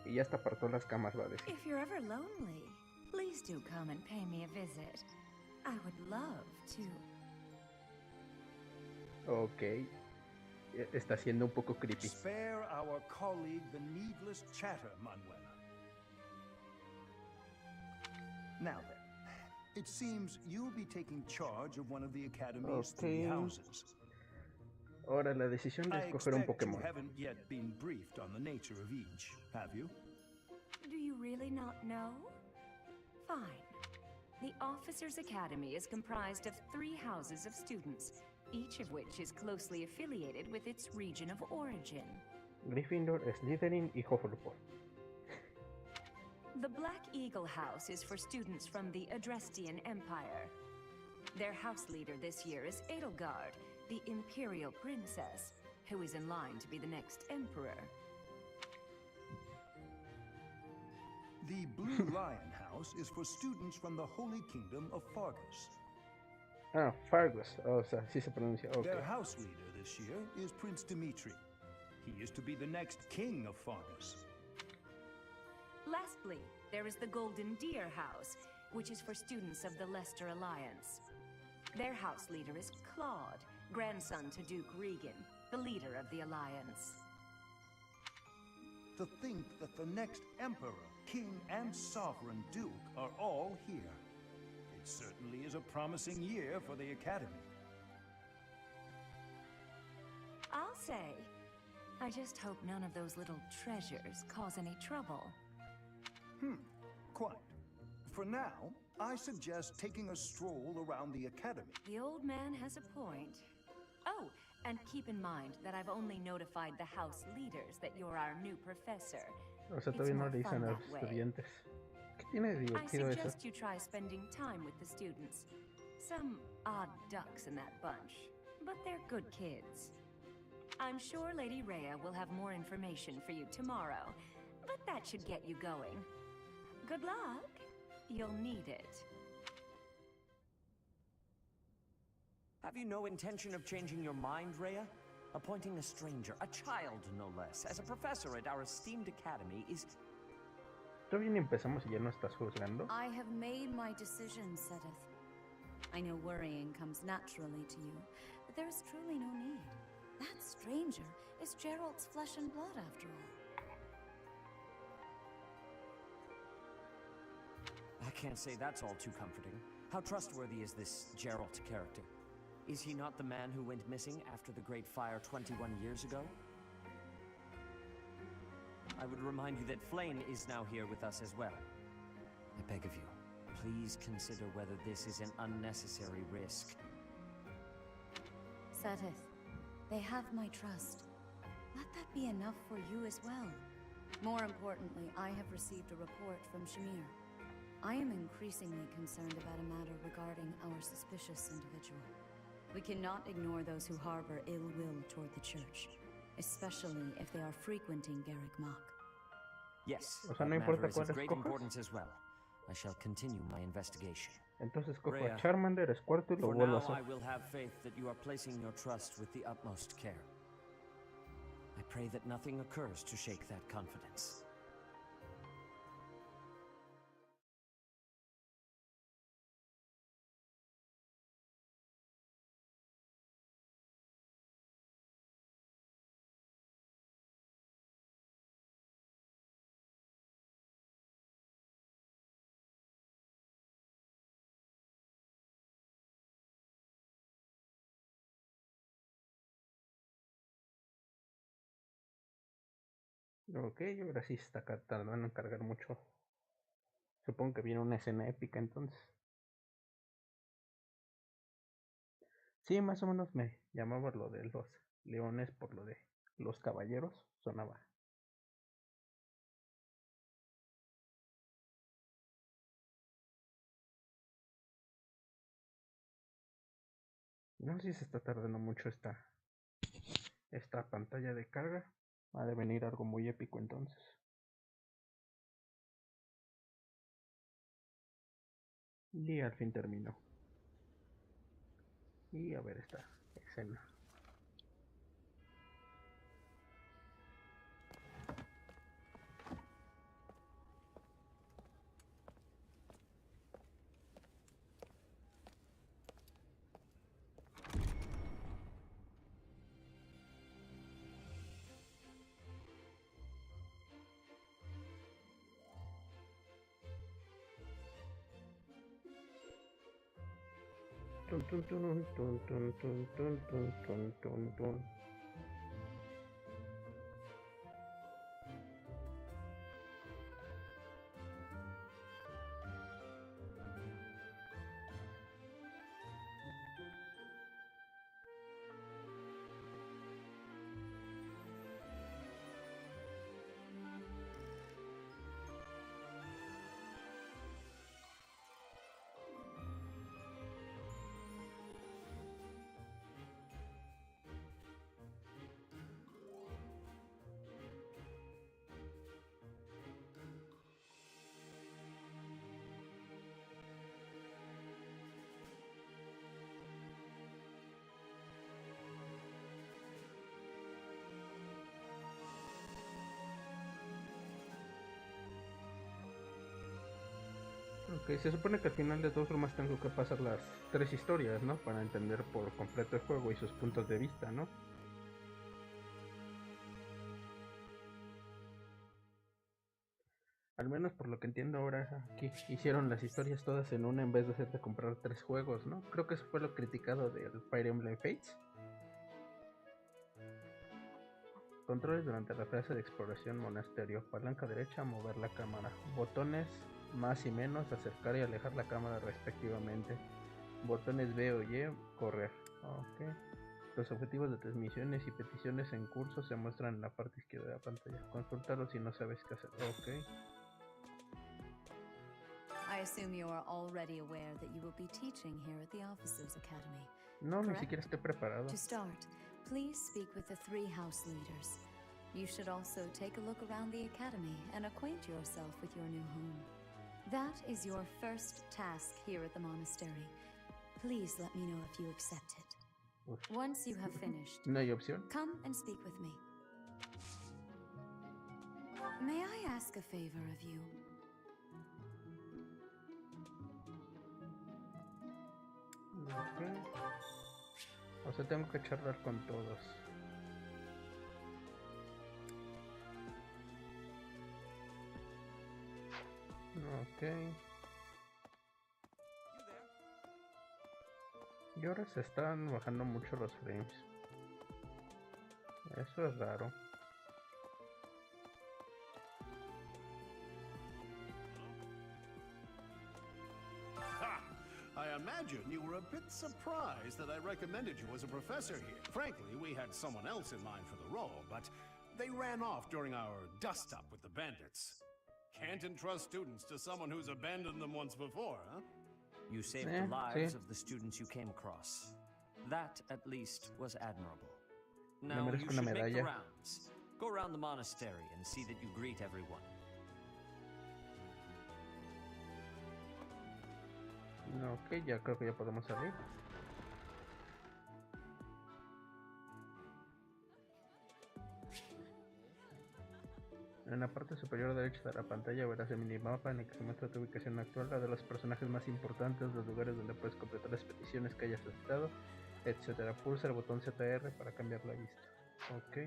Y ya hasta apartó las camas, va a decir. If you're ever lonely, please do come and pay me a visit. I would love to. Ok. Está siendo un poco creepy. Spare our colleague the needless chatter, Manuela. Now then, it seems you'll be taking charge of one of the Academy's 3 houses. Ahora la decisión de escoger un Pokémon. You haven't yet been briefed on the nature of each, have you? Do you really not know? Fine. The Officers' Academy is comprised of 3 houses of students, each of which is closely affiliated with its region of origin. Gryffindor, Slytherin y Hufflepuff. The Black Eagle House is for students from the Adrestian Empire. Their house leader this year is Edelgard, the Imperial Princess, who is in line to be the next Emperor. The Blue Lion House is for students from the Holy Kingdom of Fargus. Ah, Fargus, o sea, sí se pronuncia, ok. Their house leader this year is Prince Dimitri. He is to be the next king of Fargus. Lastly, there is the Golden Deer House, which is for students of the Leicester Alliance. Their house leader is Claude, grandson to Duke Regan, the leader of the Alliance. To think that the next Emperor, King, and Sovereign Duke are all here. It certainly is a promising year for the Academy. I'll say. I just hope none of those little treasures cause any trouble. Quite. For now, I suggest taking a stroll around the Academy. The old man has a point. Oh, and keep in mind that I've only notified the house leaders that you're our new professor. O sea, todavía no le dicen a los estudiantes. ¿Qué tiene de divertido eso? I suggest you try spending time with the students. Some odd ducks in that bunch, but they're good kids. I'm sure Lady Rhea will have more information for you tomorrow, but that should get you going. Good luck. You'll need it. Have you no intention of changing your mind, Rhea? Appointing a stranger, a child no less, as a professor at our esteemed academy is... ¿Todavía ni empezamos y ya no estás juzgando? I have made my decision, Sedith. I know worrying comes naturally to you, but there is truly no need. That stranger is Gerald's flesh and blood, after all. I can't say that's all too comforting. How trustworthy is this Gerald character? Is he not the man who went missing after the Great Fire 21 years ago? I would remind you that Flame is now here with us as well. I beg of you, please consider whether this is an unnecessary risk. Sedith, they have my trust. Let that be enough for you as well. More importantly, I have received a report from Shamir. I am increasingly concerned about a matter regarding our suspicious individual. We cannot ignore those who harbor ill will toward the church, especially if they are frequenting Garrick Mach. Yes, o sea, that no matter importa is of cuál great escojas. importance as well. I shall continue my investigation. Entonces cojo Rhea, a Charmander, Squirtle y lo for vuelvo a now, hacer. I will have faith that you are placing your trust with the utmost care. I pray that nothing occurs to shake that confidence. Ok, ahora sí está tardando en cargar mucho. Supongo que viene una escena épica entonces. Sí, más o menos me llamaba lo de los leones por lo de los caballeros. Sonaba. No sé si se está tardando mucho esta pantalla de carga. Ha de venir algo muy épico entonces. Y al fin terminó. Y a ver esta escena. Tun, tun, tun, tun, tun, tun, tun, tun, tun, tun, tun. Ok, se supone que al final de todas formas tengo que pasar las 3 historias, ¿no? Para entender por completo el juego y sus puntos de vista, ¿no? Al menos por lo que entiendo ahora, aquí hicieron las historias todas en una en vez de hacerte comprar 3 juegos, ¿no? Creo que eso fue lo criticado del Fire Emblem Fates. Controles durante la fase de exploración monasterio. Palanca derecha, mover la cámara. Botones más y menos, acercar y alejar la cámara respectivamente. Botones B o Y, correr. Ok. Los objetivos de transmisiones y peticiones en curso se muestran en la parte izquierda de la pantalla. Consúltalos si no sabes qué hacer. Ok. I assume you are already aware that you will be teaching here at the Officers Academy. No, ni siquiera estoy preparado. To start, please speak with the 3 house leaders. You should also take a look around the academy and acquaint yourself with your new home. That is your first task here at the monastery. Please let me know if you accept it. Uf. Once you have finished, ¿No hay opción? come and speak with me. May I ask a favor of you? Ok. O sea, tengo que charlar con todos. Ok. Y ahora se están bajando mucho los frames. Eso es raro. I imagine you were a bit surprised that I recommended you as a professor here. Frankly, we had someone else in mind for the role, but they ran off during our dust-up with the bandits. Can't entrust students to someone who's abandoned them once before, huh? You saved the lives of the students you came across. That, at least, was admirable. Now you should make the rounds. Go around the monastery and see that you greet everyone. Ok, ya creo que ya podemos salir. En la parte superior derecha de la pantalla verás el minimapa en el que se muestra tu ubicación actual, la de los personajes más importantes, los lugares donde puedes completar las peticiones que hayas aceptado, etc. Pulsa el botón ZR para cambiar la vista. Ok.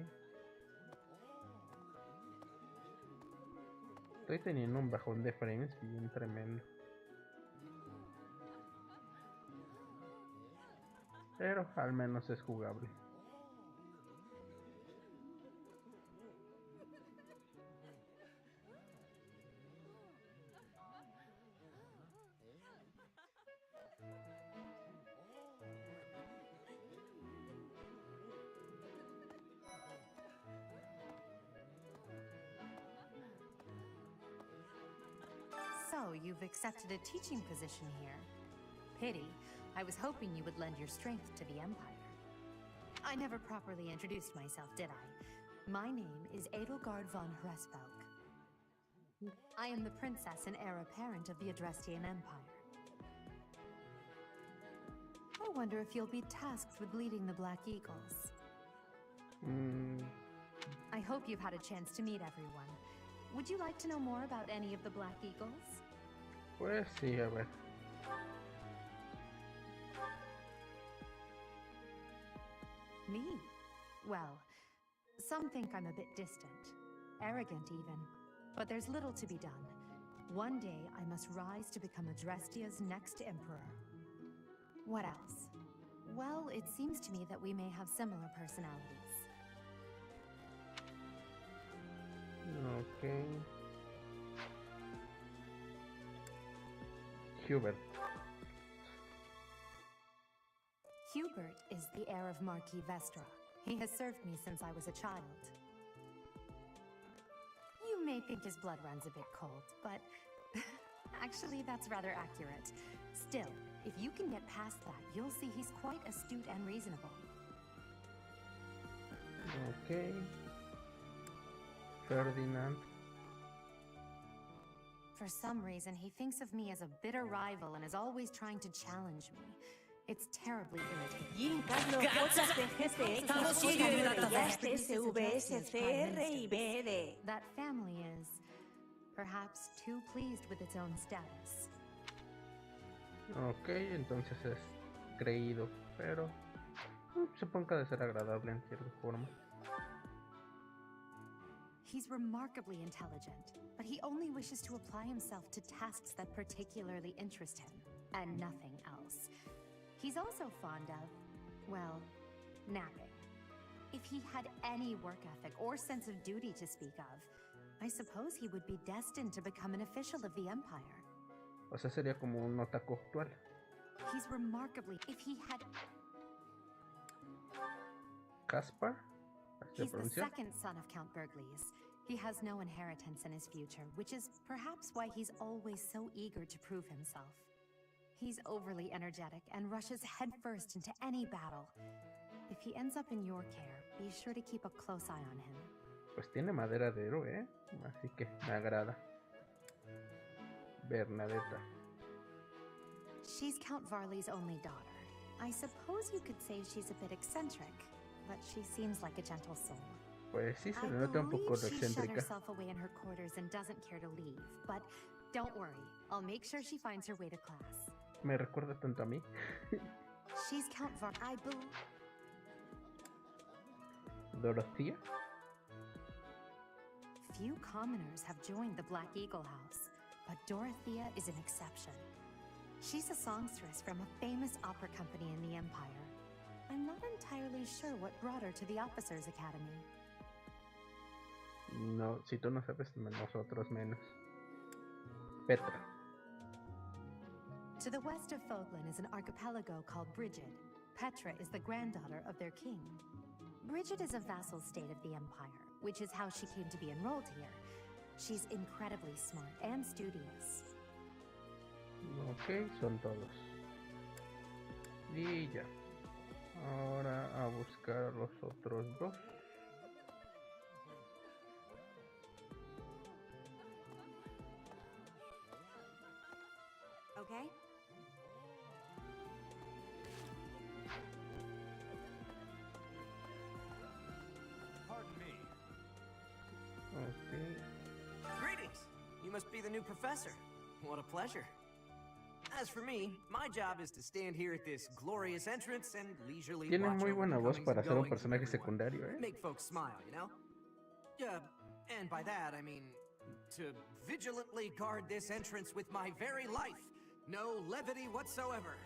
Estoy teniendo un bajón de frames bien tremendo. Pero al menos es jugable. So, you've accepted a teaching position here. Pity. I was hoping you would lend your strength to the Empire. I never properly introduced myself, did I? My name is Edelgard von Hresvelk. I am the princess and heir apparent of the Adrestian Empire. I wonder if you'll be tasked with leading the Black Eagles. I hope you've had a chance to meet everyone. Would you like to know more about any of the Black Eagles? Pues sí, a ver. Me? Well, some think I'm a bit distant, arrogant even, but there's little to be done. One day I must rise to become Adrestia's next emperor. What else? Well, it seems to me that we may have similar personalities. Okay. Hubert. Hubert is the heir of Marquis Vestra. He has served me since I was a child. You may think his blood runs a bit cold, but actually that's rather accurate. Still, if you can get past that, you'll see he's quite astute and reasonable. Okay. Ferdinand. For some reason, he thinks of me as a bitter rival and is always trying to challenge me. It's terribly irritating. That family is perhaps too pleased with its own status. Ok, entonces es creído, pero supongo que ha de ser agradable en cierta forma. He's remarkably intelligent, but he only wishes to apply himself to tasks that particularly interest him, and nothing else. He's also fond of, well, napping. If he had any work ethic or sense of duty to speak of, I suppose he would be destined to become an official of the Empire. O sea, sería como un otaku actual. He's remarkably... If he had... Caspar? He's the second son of Count Bergliez. He has no inheritance in his future, which is perhaps why he's always so eager to prove himself. He's overly energetic and rushes headfirst into any battle. If he ends up in your care, be sure to keep a close eye on him. Pues tiene madera de héroe, ¿eh? Así que me agrada. Bernadetta. She's Count Varley's only daughter. I suppose you could say she's a bit eccentric, but she seems like a gentle soul. Pues sí, se le nota un poco she shut excéntrica. herself away in her quarters and doesn't care to leave, but don't worry, I'll make sure she finds her way to class. Me recuerda tanto a mí. She's Count I believe. Dorothea? Few commoners have joined the Black Eagle House, but Dorothea is an exception. She's a songstress from a famous opera company in the Empire. I'm not entirely sure what brought her to the Officers' Academy. No, si tú no sabes, nosotros menos. Petra. To the west of Foglin is an archipelago called Brigid. Petra is the granddaughter of their king. Brigid is a vassal state of the Empire, which is how she came to be enrolled here. She's incredibly smart and studious. Ok, son todos. Y ya. Ahora a buscar a los otros dos. Okay. Pardon me. Okay. Greetings! You must be the new professor. What a pleasure. As for me, my job is to stand here at this glorious entrance and leisurely Tiene watch muy over buena the voz comings para and ser un goings of personaje everyone. secundario, ¿eh? Make folks smile, you know? Yeah, and by that I mean to vigilantly guard this entrance with my very life. No levity whatsoever.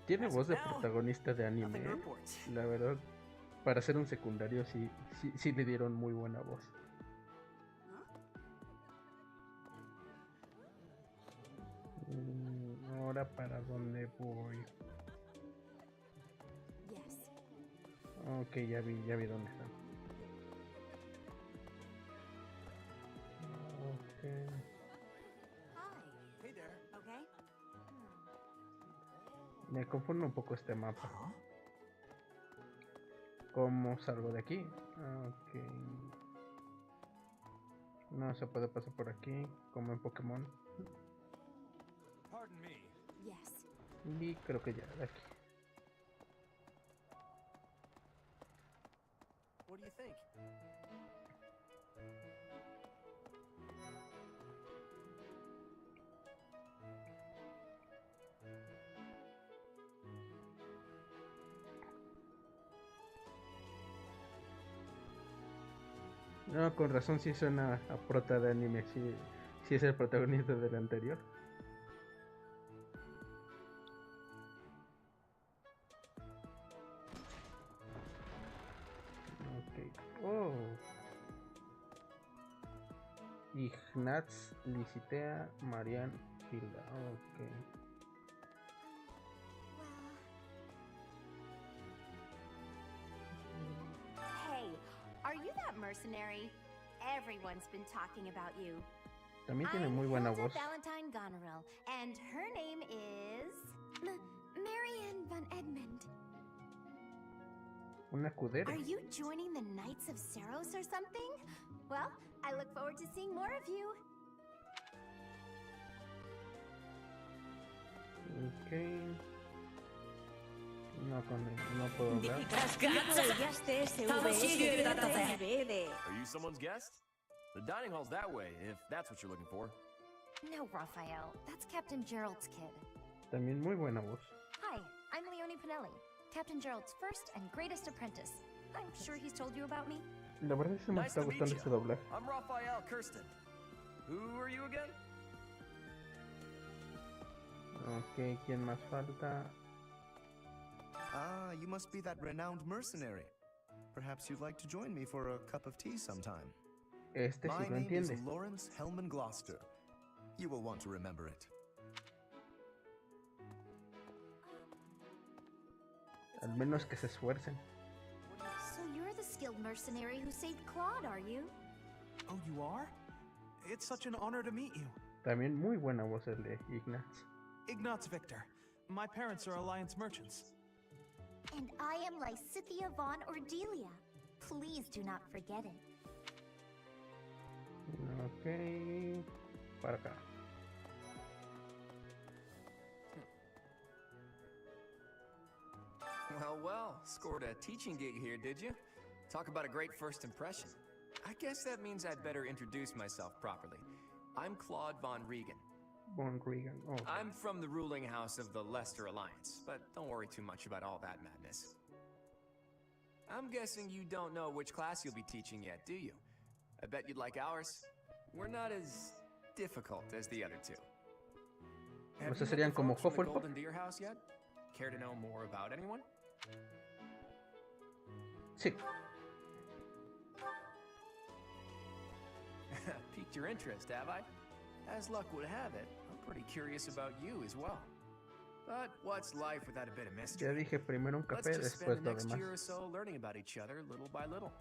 Tiene As voz de of now, protagonista de anime, nothing to ¿eh? report. La verdad, para ser un secundario sí le dieron muy buena voz. Ahora para dónde voy. Yes. Ok, ya vi dónde están. Okay. Hey there. Okay. Me confunde un poco este mapa. ¿Cómo salgo de aquí? Ok. No se puede pasar por aquí, como en Pokémon. Pardon me. Yes. Y creo que ya, de aquí. do you think? No, con razón sí suena a prota de anime, sí es el protagonista del anterior. Ok. Oh. Ignaz, Licitea, Marian, Hilda. Ok. Hey, are you that mercenary? Everyone's been talking about you. También tiene muy buena voz. Valentine Goneril, and her name is Marianne von Edmund. Una Kudere. Are you joining the Knights of Saros or something? Well, I look forward to seeing more of you. Okay. No puedo hablar. Are you someone's guest? The dining hall's that way, if that's what you're looking for. No, Raphael. That's Captain Gerald's kid. También muy buena voz. Hi, I'm Leonie Pinelli, Captain Gerald's first and greatest apprentice. I'm sure he's told you about me. La verdad es que me está gustando este doblaje. I'm Raphael Kirsten. Who are you again? Ok, ¿quién más falta? Ah, you must be that renowned mercenary. Perhaps you'd like to join me for a cup of tea sometime. Este sí lo entiende. My name is Lawrence Hellman Gloucester. You will want to remember it. Al menos que se esfuercen. So you're the skilled mercenary who saved Claude, are you? Oh, you are? It's such an honor to meet you. También muy buena voz el de Ignaz. Ignaz Victor. My parents are Alliance merchants. And I am Lysithia von Ordelia. Please do not forget it. Ok. Para acá. Well, scored a teaching gig here, did you? Talk about a great first impression. I guess that means I'd better introduce myself properly. I'm Claude von Regan. Von Regan, okay. I'm from the ruling house of the Leicester Alliance, but don't worry too much about all that madness. I'm guessing you don't know which class you'll be teaching yet, do you? I bet you'd like ours. We're not as difficult as the other two. Have you met the folks from the Golden Deer House yet? Care to know more about anyone? Sí. Piqued your interest, have I? As luck would have it, I'm pretty curious about you as well. But what's life without a bit of mystery? Ya dije primero un café, Let's just después spend the lo next demás. year or so learning about each other little by little.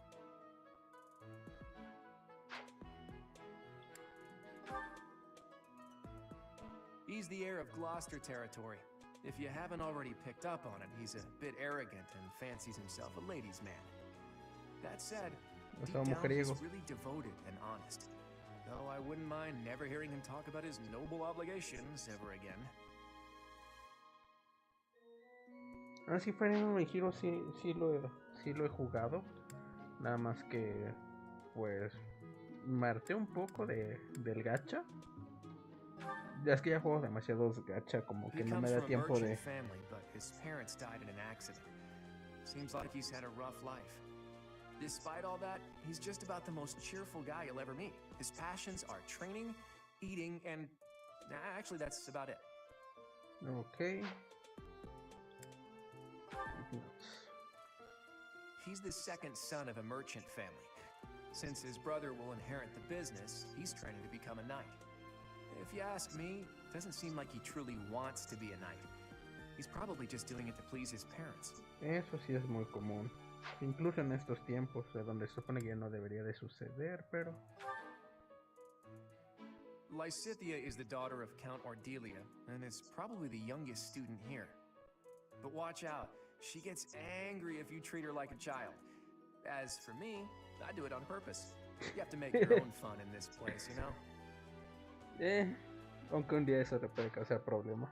He's the heir of Gloucester territory. If you haven't already picked up on it, he's a bit arrogant and fancies himself a ladies' man. That said, deep down he's really devoted and honest. Though I wouldn't mind never hearing him talk about his noble obligations ever again. Ah, sí, Fire Emblem Hiro sí lo he jugado. Nada más que, pues, me harté un poco del gacha. Ya es que ya juego demasiados gacha, como que no me da tiempo de... Family, but his parents died in an accident. Seems like he's had a rough life. Despite all that, he's just about the most cheerful guy you'll ever meet. His passions are training, eating, and actually that's about it. Okay. He's the second son of a merchant family. Since his brother will inherit the business, he's training to become a knight. If you ask me, it doesn't seem like he truly wants to be a knight. He's probably just doing it to please his parents. Eso sí es muy común. Incluso en estos tiempos, donde se supone que ya no debería de suceder, pero... Lysithia is the daughter of Count Ordelia, and is probably the youngest student here. But watch out, she gets angry if you treat her like a child. As for me, I do it on purpose. You have to make your own fun in this place, you know? Aunque un día eso te puede causar problemas.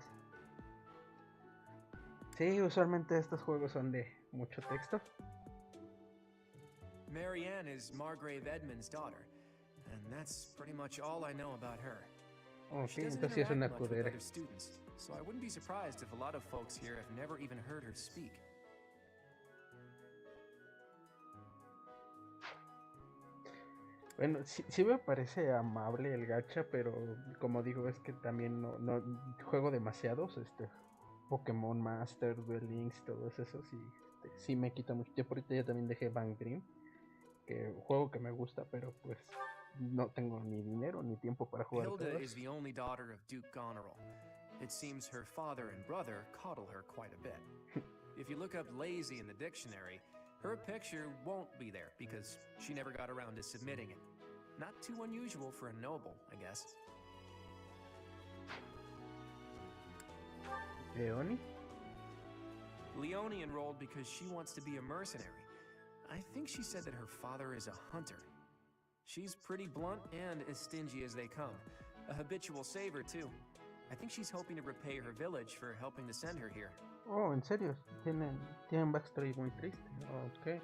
Sí, usualmente estos juegos son de mucho texto. Marianne is Margrave Edmund's daughter, and that's pretty much all I know about her. Okay, entonces sí es una cudera. Students, so I wouldn't be surprised if a lot of folks here have never even heard her speak. Bueno, sí me parece amable el gacha, pero como digo, es que también no juego demasiados, Pokémon Masters, Duel Links, todos esos, y sí me quita mucho tiempo. Ahorita ya también dejé Bang Dream, que un juego que me gusta, pero pues no tengo ni dinero ni tiempo para jugar. Hilda is the only daughter of Duke Goneril. It seems her father and brother coddle her quite a bit. If you look up lazy in the dictionary, her picture won't be there because she never got around to submitting it. Not too unusual for a noble, I guess. Leonie? Leonie enrolled because she wants to be a mercenary. I think she said that her father is a hunter. She's pretty blunt and as stingy as they come. A habitual saver, too. I think she's hoping to repay her village for helping to send her here. Oh, ¿en serio? Tienen backstory muy triste. Ok.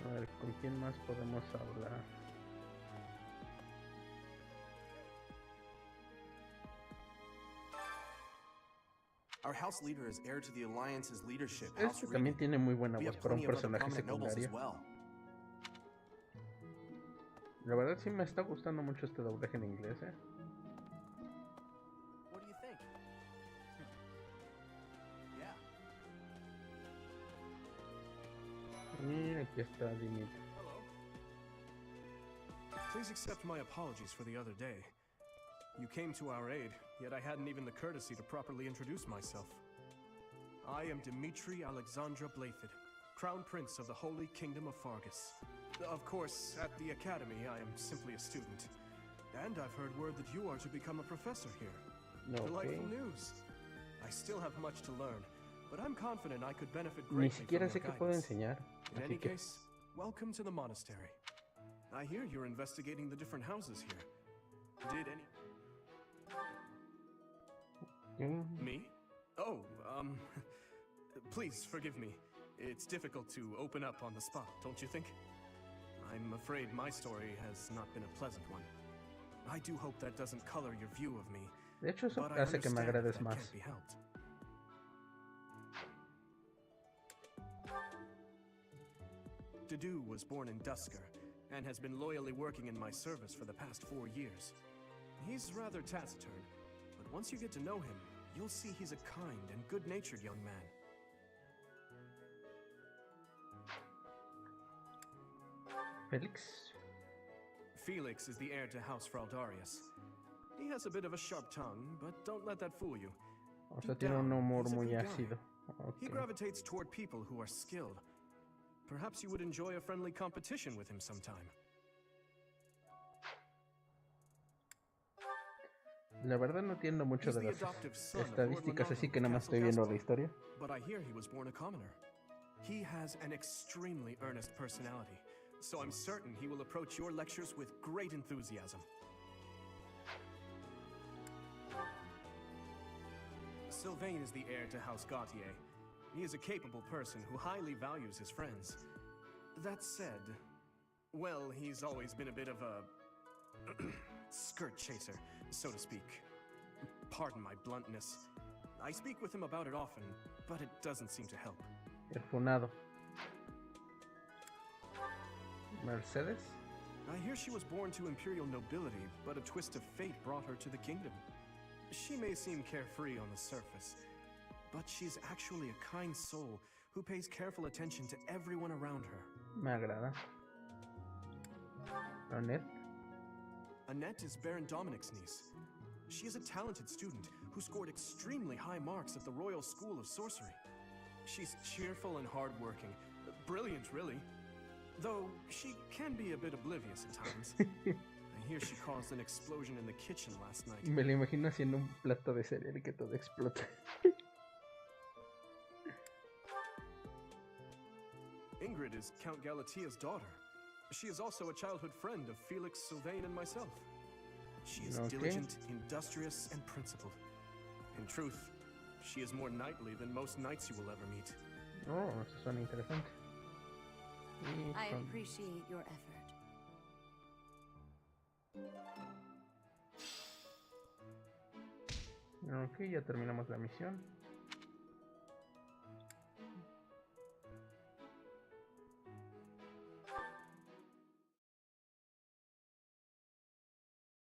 A ver, ¿con quién más podemos hablar? Our house leader is heir to the Alliance's leadership. Este también tiene muy buena voz para un personaje secundario. La verdad sí me está gustando mucho este doblaje en inglés, What do you think? Yeah. Y aquí está Dimitri. Please accept my apologies for the other day. You came to our aid, yet I hadn't even the courtesy to properly introduce myself. I am Dimitri Alexandra Blaiffid, Crown Prince of the Holy Kingdom of Fargus. Of course, at the Academy, I am simply a student. And I've heard word that you are to become a professor here. Okay. Delightful news. I still have much to learn, but I'm confident I could benefit greatly Ni siquiera sé from qué your puedo guidance. enseñar. In any case, welcome to the monastery. I hear you're investigating the different houses here. Did any... Me? Oh, please forgive me. It's difficult to open up on the spot, don't you think? I'm afraid my story has not been a pleasant one. I do hope that doesn't color your view of me. De hecho, eso but I hace que me understand agrades that más. can't be helped. Dedu was born in Dusker and has been loyally working in my service for the past 4 years. He's rather taciturn, but once you get to know him, you'll see he's a kind and good-natured young man. Felix? Felix is the heir to House Fraldarius. He has a bit of a sharp tongue, but don't let that fool you. O sea, tiene un humor he's a muy good guy. ácido. He Okay. gravitates toward people who are skilled. Perhaps you would enjoy a friendly competition with him sometime. La verdad no entiendo mucho He's de the las adoptive son of estadísticas, Lord así que nada más Castle estoy viendo Gaspar. la historia. But I hear he was born a commoner. He has an extremely earnest personality, so I'm certain he will approach your lectures with great enthusiasm. Sylvain is the heir to House Gautier. He is a capable person who highly values his friends. That said, well, he's always been a bit of a skirt chaser, so to speak. Pardon my bluntness. I speak with him about it often, but it doesn't seem to help. El funado. Mercedes? I hear she was born to imperial nobility, but a twist of fate brought her to the kingdom. She may seem carefree on the surface, but she's actually a kind soul who pays careful attention to everyone around her. Me agrada. Annette? Annette is Baron Dominic's niece. She is a talented student who scored extremely high marks at the Royal School of Sorcery. She's cheerful and hardworking. Brilliant, really. Though she can be a bit oblivious at times. I hear she caused an explosion in the kitchen last night. Me lo imagino haciendo un plato de cereal y que todo explota. Ingrid is Count Galatia's daughter. She is also a childhood friend of Felix, Sylvain, and myself. She is Okay. diligent, industrious, and principled. In truth, She is more knightly than most knights you will ever meet. Oh, eso suena interesante. I appreciate your effort. Ok, ya terminamos la misión.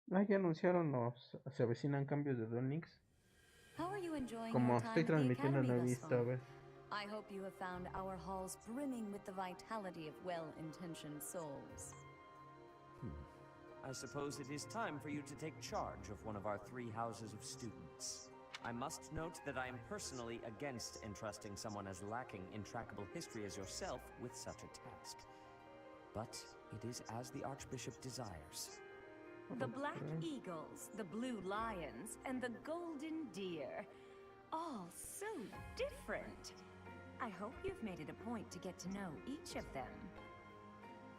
Ya anunciaron se avecinan cambios de Duel Links. Como estoy transmitiendo no he visto, a ver. I hope you have found our halls brimming with the vitality of well-intentioned souls. I suppose it is time for you to take charge of one of our 3 houses of students. I must note that I am personally against entrusting someone as lacking in trackable history as yourself with such a task. But it is as the Archbishop desires. The black eagles, the blue lions, and the golden deer. All so different. I hope you've made it a point to get to know each of them.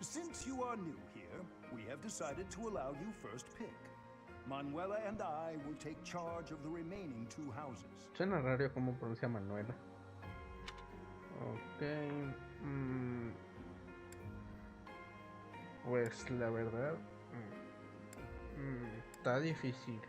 Since you are new here, we have decided to allow you first pick. Manuela and I will take charge of the remaining 2 houses. Suena raro cómo pronuncia Manuela. Ok. Pues la verdad... está difícil.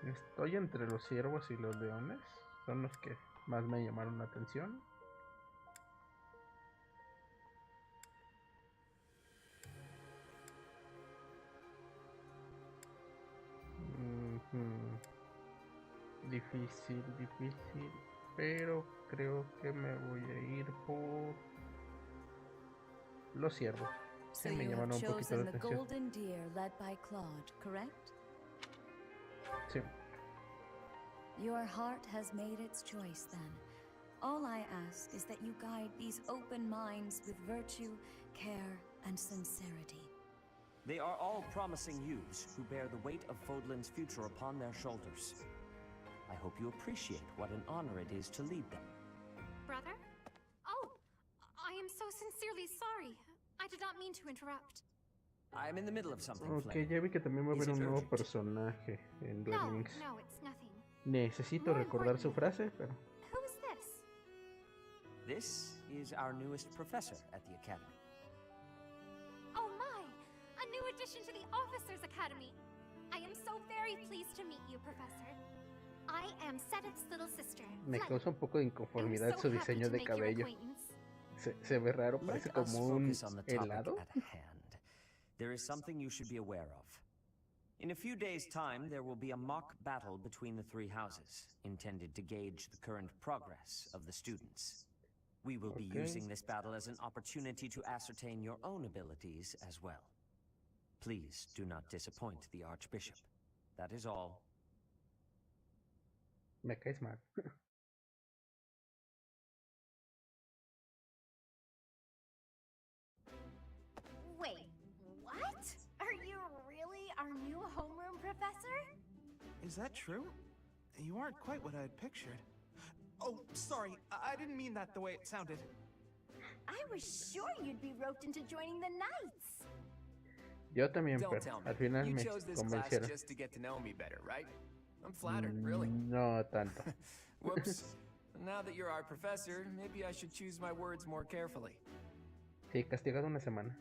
Estoy entre los ciervos y los leones. Son los que más me llamaron la atención. Difícil, pero creo que me voy a ir por los ciervos. So me you llamaron have un poquito chosen la the atención. golden deer led by Claude, correct? Sí. Your heart has made its choice then. All I ask is that you guide these open minds with virtue, care, and sincerity. They are all promising youths who bear the weight of Fodlan's future upon their shoulders. I hope you appreciate what an honor it is to lead them. Brother? Oh, I am so sincerely sorry. I did not mean to interrupt. I'm in the middle of something, Ok, ya vi que también va a haber un nuevo personaje en Duel Links. No, it's nothing. Necesito recordar su frase, pero... Who is this? This is our newest professor at the Academy. Oh my! A new addition to the Officers' Academy! I am so very pleased to meet you, Professor. I am Sedith's little sister. Me causa un poco de inconformidad su diseño de cabello. Se ve raro, parece como un helado. There is something you should be aware of. In a few days' time, there will be a mock battle between the 3 houses, intended to gauge the current progress of the students. We will be using this battle as an opportunity to ascertain your own abilities as well. Please do not disappoint the Archbishop. That is all. Me caes mal. Wait, what? Are you really our new homeroom professor? Is that true? You aren't quite what I had pictured. Oh, sorry, I didn't mean that the way it sounded. I was sure you'd be roped into joining the Knights. Yo también, Don't pero tell me. al final You me chose this class convencieron. just to get to know me better, right? I'm flattered, really. No tanto. Whoops. Now that you're our professor, maybe I should choose my words more carefully. Sí, castigado una semana.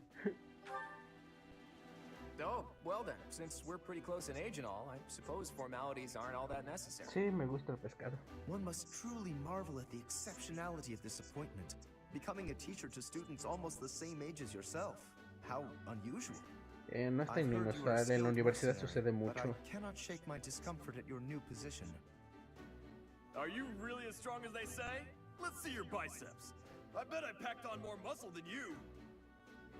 Oh, well then, since we're pretty close in age and all, I suppose formalities aren't all that necessary. Sí, me gusta el pescado. One must truly marvel at the exceptionality of this appointment. Becoming a teacher to students almost the same age as yourself. How unusual. No es tan inusual, en la universidad sucede But mucho. I cannot shake my discomfort at your new position. Are you really as strong as they say? Let's see your biceps. I bet I packed on more muscle than you.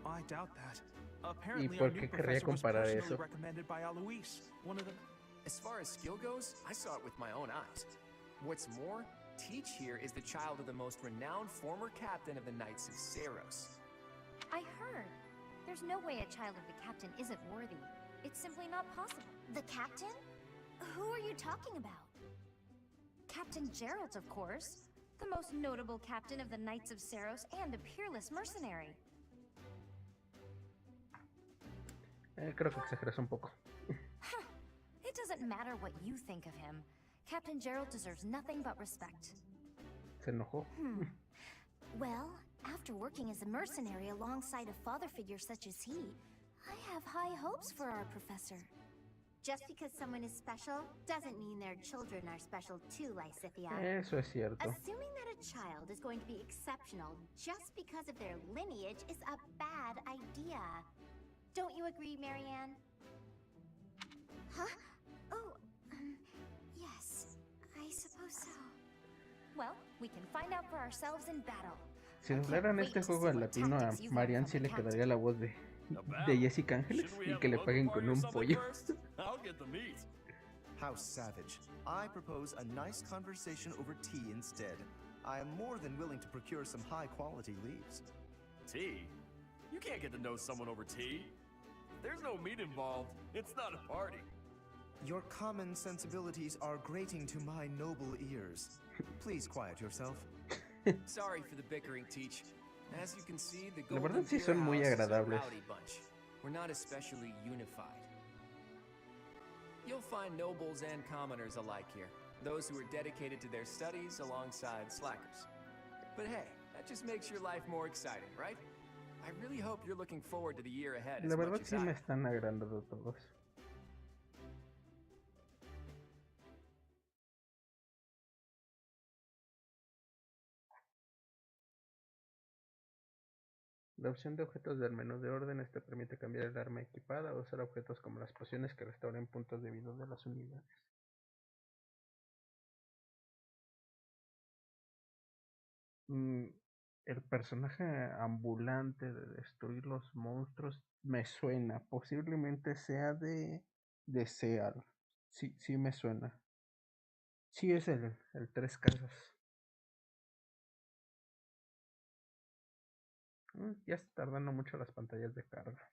I doubt that. ¿Y Apparently, por our qué new querría professor was comparar personally eso? recommended by Alois, one of the... As far as skill goes, I saw it with my own eyes. What's more, Teach here is the child of the most renowned former captain of the Knights of Saros. I heard. There's no way a child of the captain isn't worthy. It's simply not possible. The captain? Who are you talking about? Captain Geralt, of course. The most notable captain of the Knights of Saros and a peerless mercenary. Creo que exageras un poco. It doesn't matter what you think of him. Captain Gerald deserves nothing but respect. Se enojó. Well, after working as a mercenary alongside a father figure such as he, I have high hopes for our professor. Just because someone is special doesn't mean their children are special too, Lysithia. Eso es cierto. Assuming that a child is going to be exceptional just because of their lineage is a bad idea. Don't you agree, Marianne? Huh? Oh, yes, I suppose so. Well, we can find out for ourselves in battle. Si doblaran este juego al latino, a Marianne sí le quedaría la voz de Jessica Ángeles y que le paguen con un pollo. How savage. I propose a nice conversation over tea instead. I am more than willing to procure some high-quality leaves. Tea? You can't get to know someone over tea. There's no meat involved. It's not a party. Your common sensibilities are grating to my noble ears. Please quiet yourself. Sorry for the bickering, Teach. As you can see, the La verdad Golden sí son muy Beer House is a agradables. rowdy bunch. We're not especially unified. You'll find nobles and commoners alike here. Those who are dedicated to their studies alongside slackers. But hey, that just makes your life more exciting, right? I really hope you're looking forward to the year ahead La as verdad much as sí I me am. están agradando todos. La opción de objetos del menú de órdenes te permite cambiar el arma equipada o usar objetos como las pociones que restauran puntos de vida de las unidades. El personaje ambulante de destruir los monstruos me suena. Posiblemente sea de Seal. Sí me suena. Sí es el Tres Casas. Ya está tardando mucho las pantallas de carga.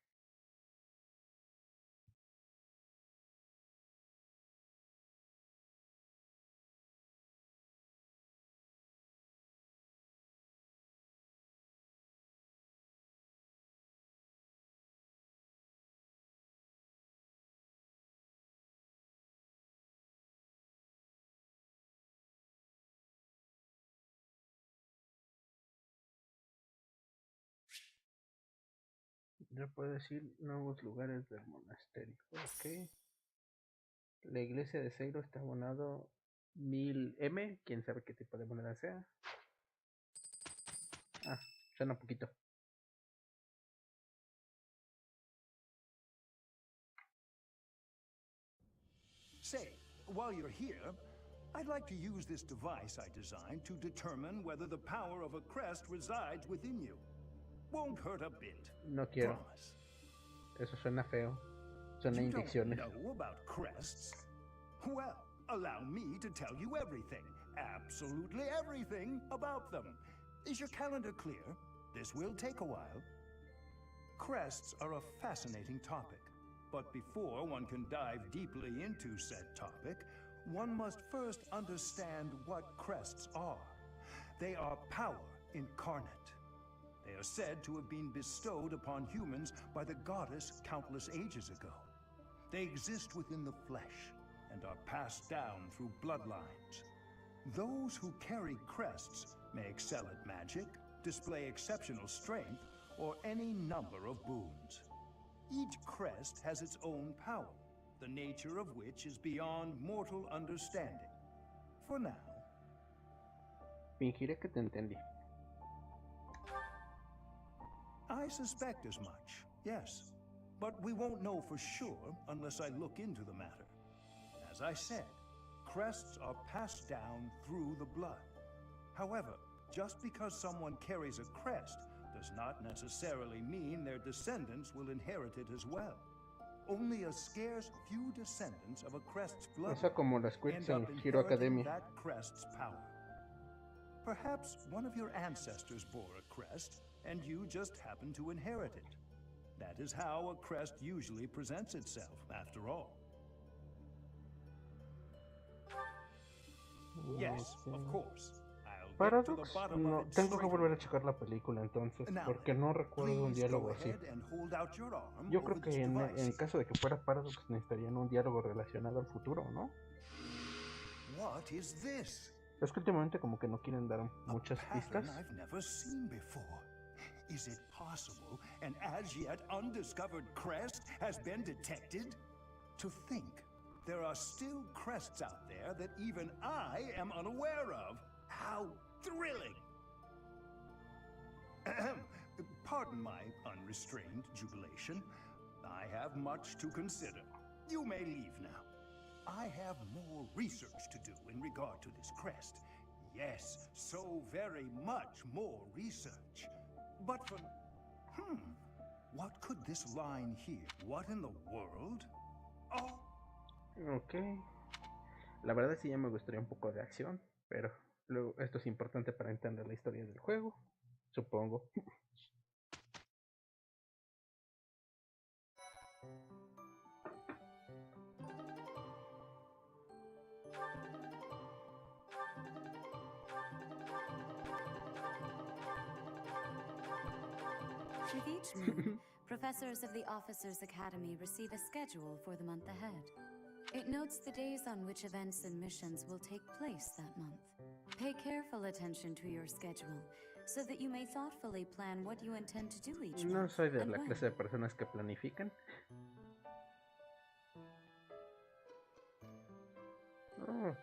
Ya puedo decir nuevos lugares del monasterio. Ok. La iglesia de Seiro está abonado 1000M. Quién sabe qué tipo de moneda sea. Ah, suena poquito. Say, while you're here, I'd like to use this device I designed to determine whether the power of a crest resides within you. Won't hurt a bit. No quiero. Promise. Eso suena feo. Suena You inyecciones. don't know about crests? Well, allow me to tell you everything, absolutely everything about them. Is your calendar clear? This will take a while. Crests are a fascinating topic, but before one can dive deeply into said topic, one must first understand what crests are. They are power incarnate. They are said to have been bestowed upon humans by the goddess countless ages ago. They exist within the flesh and are passed down through bloodlines. Those who carry crests may excel at magic, display exceptional strength, or any number of boons. Each crest has its own power, the nature of which is beyond mortal understanding. For now. Fingiré que te entendí. I suspect as much, yes. But we won't know for sure unless I look into the matter. As I said, crests are passed down through the blood. However, just because someone carries a crest does not necessarily mean their descendants will inherit it as well. Only a scarce few descendants of a crest's blood O sea, como las quirks end en up Hiro inheriting Academia. that crest's power. Perhaps one of your ancestors bore a crest, and you just happen to inherit it. That is how a crest usually presents itself, after all. Yes, of course. I'll Paradox, no, tengo que volver a checar la película entonces, porque no recuerdo un diálogo así. Yo creo que en caso de que fuera Paradox necesitarían un diálogo relacionado al futuro, ¿no? Es que últimamente como que no quieren dar muchas pistas. Is it possible an as yet undiscovered crest has been detected? To think there are still crests out there that even I am unaware of. How thrilling! Pardon my unrestrained jubilation. I have much to consider. You may leave now. I have more research to do in regard to this crest. Yes, so very much more research. But for... What could this line here? What in the world? Oh. Ok. La verdad sí ya me gustaría un poco de acción, pero luego esto es importante para entender la historia del juego, supongo. With each month, professors of the Officers' Academy receive a schedule for the month ahead. It notes the days on which events and missions will take place that month. Pay careful attention to your schedule, so that you may thoughtfully plan what you intend to do each month. No soy de la clase de personas que planifican.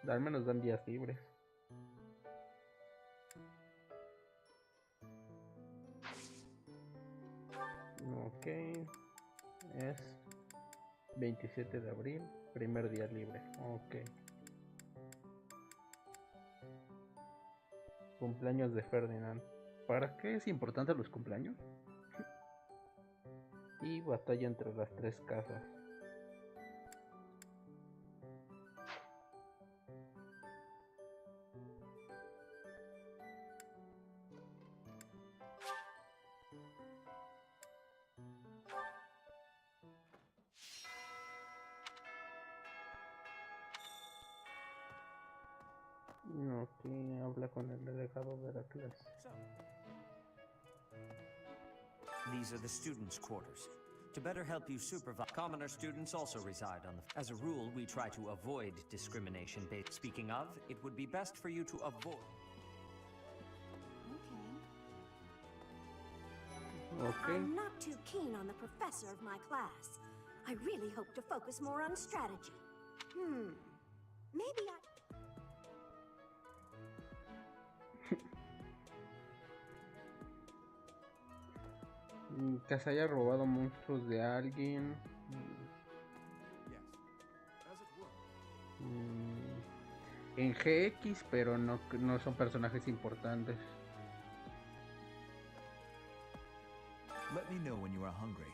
Al menos dan días libres. Ok, es 27 de abril, primer día libre. Ok. Cumpleaños de Ferdinand. ¿Para qué es importante los cumpleaños? Y batalla entre las tres casas. Ok, habla con el delegado de la clase. These are the students' quarters. To better help you supervise, commoner students also reside on the... As a rule, we try to avoid discrimination based. Speaking of, it would be best for you to avoid... Okay. I'm not too keen on the professor of my class. I really hope to focus more on strategy. Maybe I... Que se haya robado monstruos de alguien. En GX, pero no son personajes importantes. Let me know when you are hungry.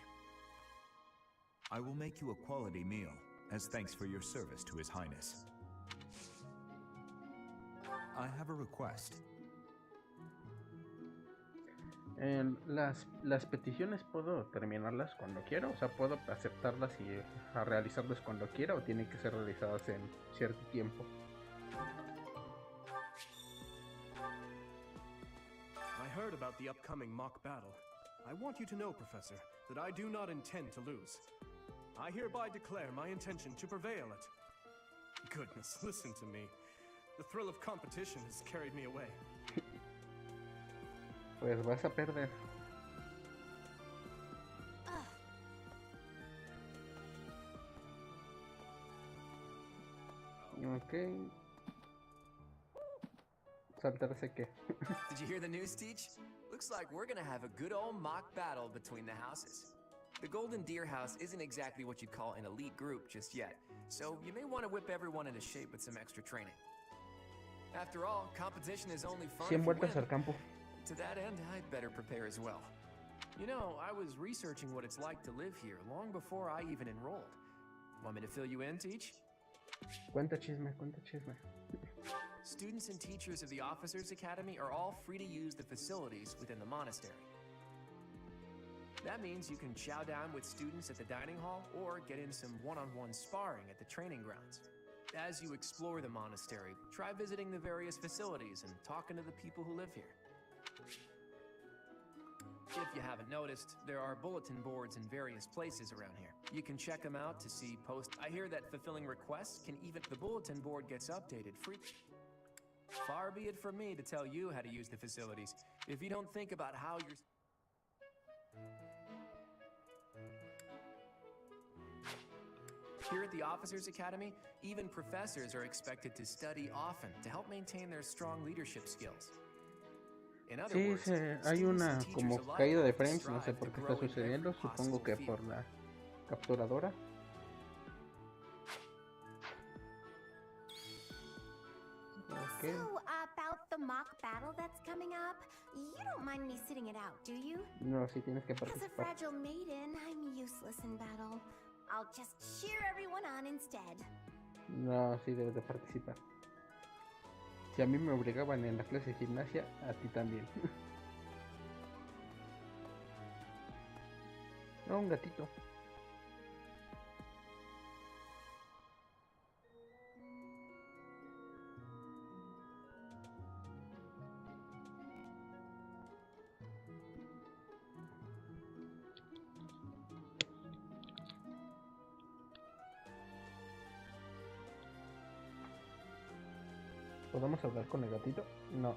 I will make you a quality meal, as thanks for your service to His Highness. I have a request. Las peticiones puedo terminarlas cuando quiera, o sea, puedo aceptarlas y realizarlas cuando quiera, o tienen que ser realizadas en cierto tiempo. I heard about the upcoming mock battle. I want you to know, Professor, that I do not intend to lose. I hereby declare my intention to prevail at... Goodness, listen to me. The thrill of competition has carried me away. Pues vas a perder. Ok. Saltarse qué. Did you hear the news, Teach? Looks like we're gonna have a good old mock battle between the houses. The Golden Deer House isn't exactly what you'd call an elite group just yet, so you may want to whip everyone into shape with some extra training. After all, competition is only fun if you vueltas win. al campo. To that end, I'd better prepare as well. You know, I was researching what it's like to live here long before I even enrolled. Want me to fill you in, Teach? Cuenta chisme, cuenta chisme. Students and teachers of the Officers' Academy are all free to use the facilities within the monastery. That means you can chow down with students at the dining hall or get in some one-on-one sparring at the training grounds. As you explore the monastery, try visiting the various facilities and talking to the people who live here. If you haven't noticed, there are bulletin boards in various places around here. You can check them out to see I hear that fulfilling requests can even... The bulletin board gets updated frequently. Far be it from me to tell you how to use the facilities, if you don't think about how you're... Here at the Officers Academy, even professors are expected to study often to help maintain their strong leadership skills. Sí, hay una como caída de frames, no sé por qué está sucediendo, supongo que por la capturadora. Okay. So, about the mock battle that's coming up, you don't mind me sitting it out, do you? No, sí tienes que participar. As a participar. fragile maiden, I'm useless in battle. I'll just cheer everyone on instead. No, sí debes de participar. Si a mí me obligaban en la clase de gimnasia, a ti también. No, un gatito. ¿Podemos hablar con el gatito? No.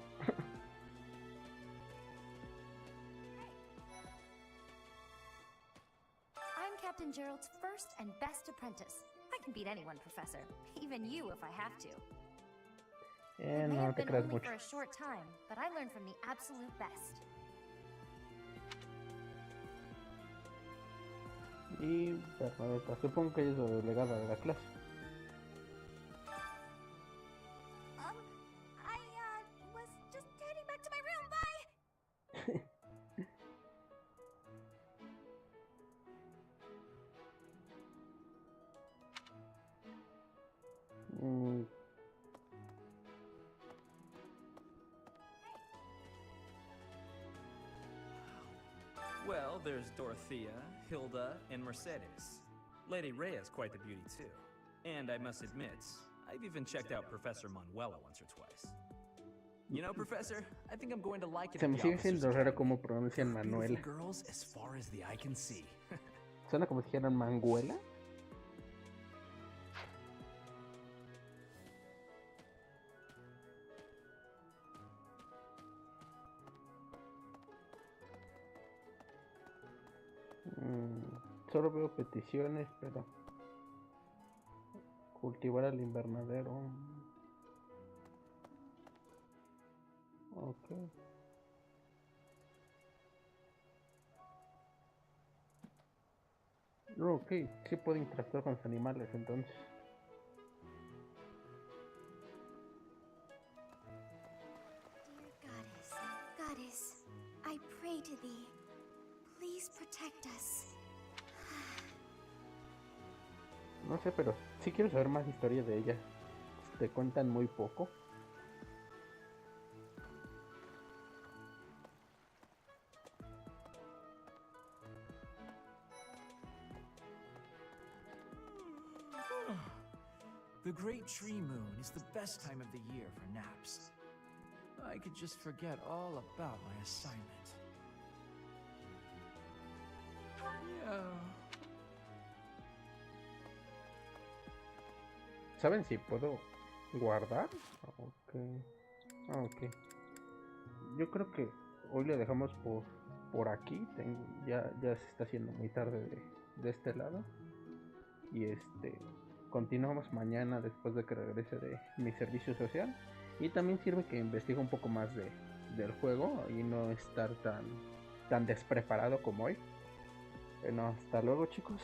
I'm Captain Gerald's first and best apprentice. I can beat anyone, Professor. Even you if I have to. It may No have te been creas only mucho. for a short time, but I learned from the absolute best. Y Bernadetta, supongo que ella es la delegada de la clase. I was just heading back to my room. Bye. Well, there's Dorothea, Hilda, and Mercedes. Lady Rhea's quite the beauty too. And I must admit, I've even checked out Professor Manuela once or twice. You know, Professor, I think I'm going to like it. Se me sigue siendo raro cómo pronuncian Manuela. Girls as far as the eye can see. Suena como si dijeran Manguela. Solo veo peticiones, pero cultivar el invernadero. Ok. Ok, sí puedo interactuar con los animales entonces. Goddess, I pray to thee. Please protect us. No sé, pero sí quiero saber más historia de ella. Te cuentan muy poco. The Great Tree Moon is the best time of the year for naps. I could just forget all about my assignment. Yeah. ¿Saben si puedo guardar? Ok. Yo creo que hoy le dejamos por aquí. Ya se está haciendo muy tarde de este lado. Y continuamos mañana después de que regrese de mi servicio social. Y también sirve que investigue un poco más del juego y no estar tan despreparado como hoy. Bueno, hasta luego, chicos.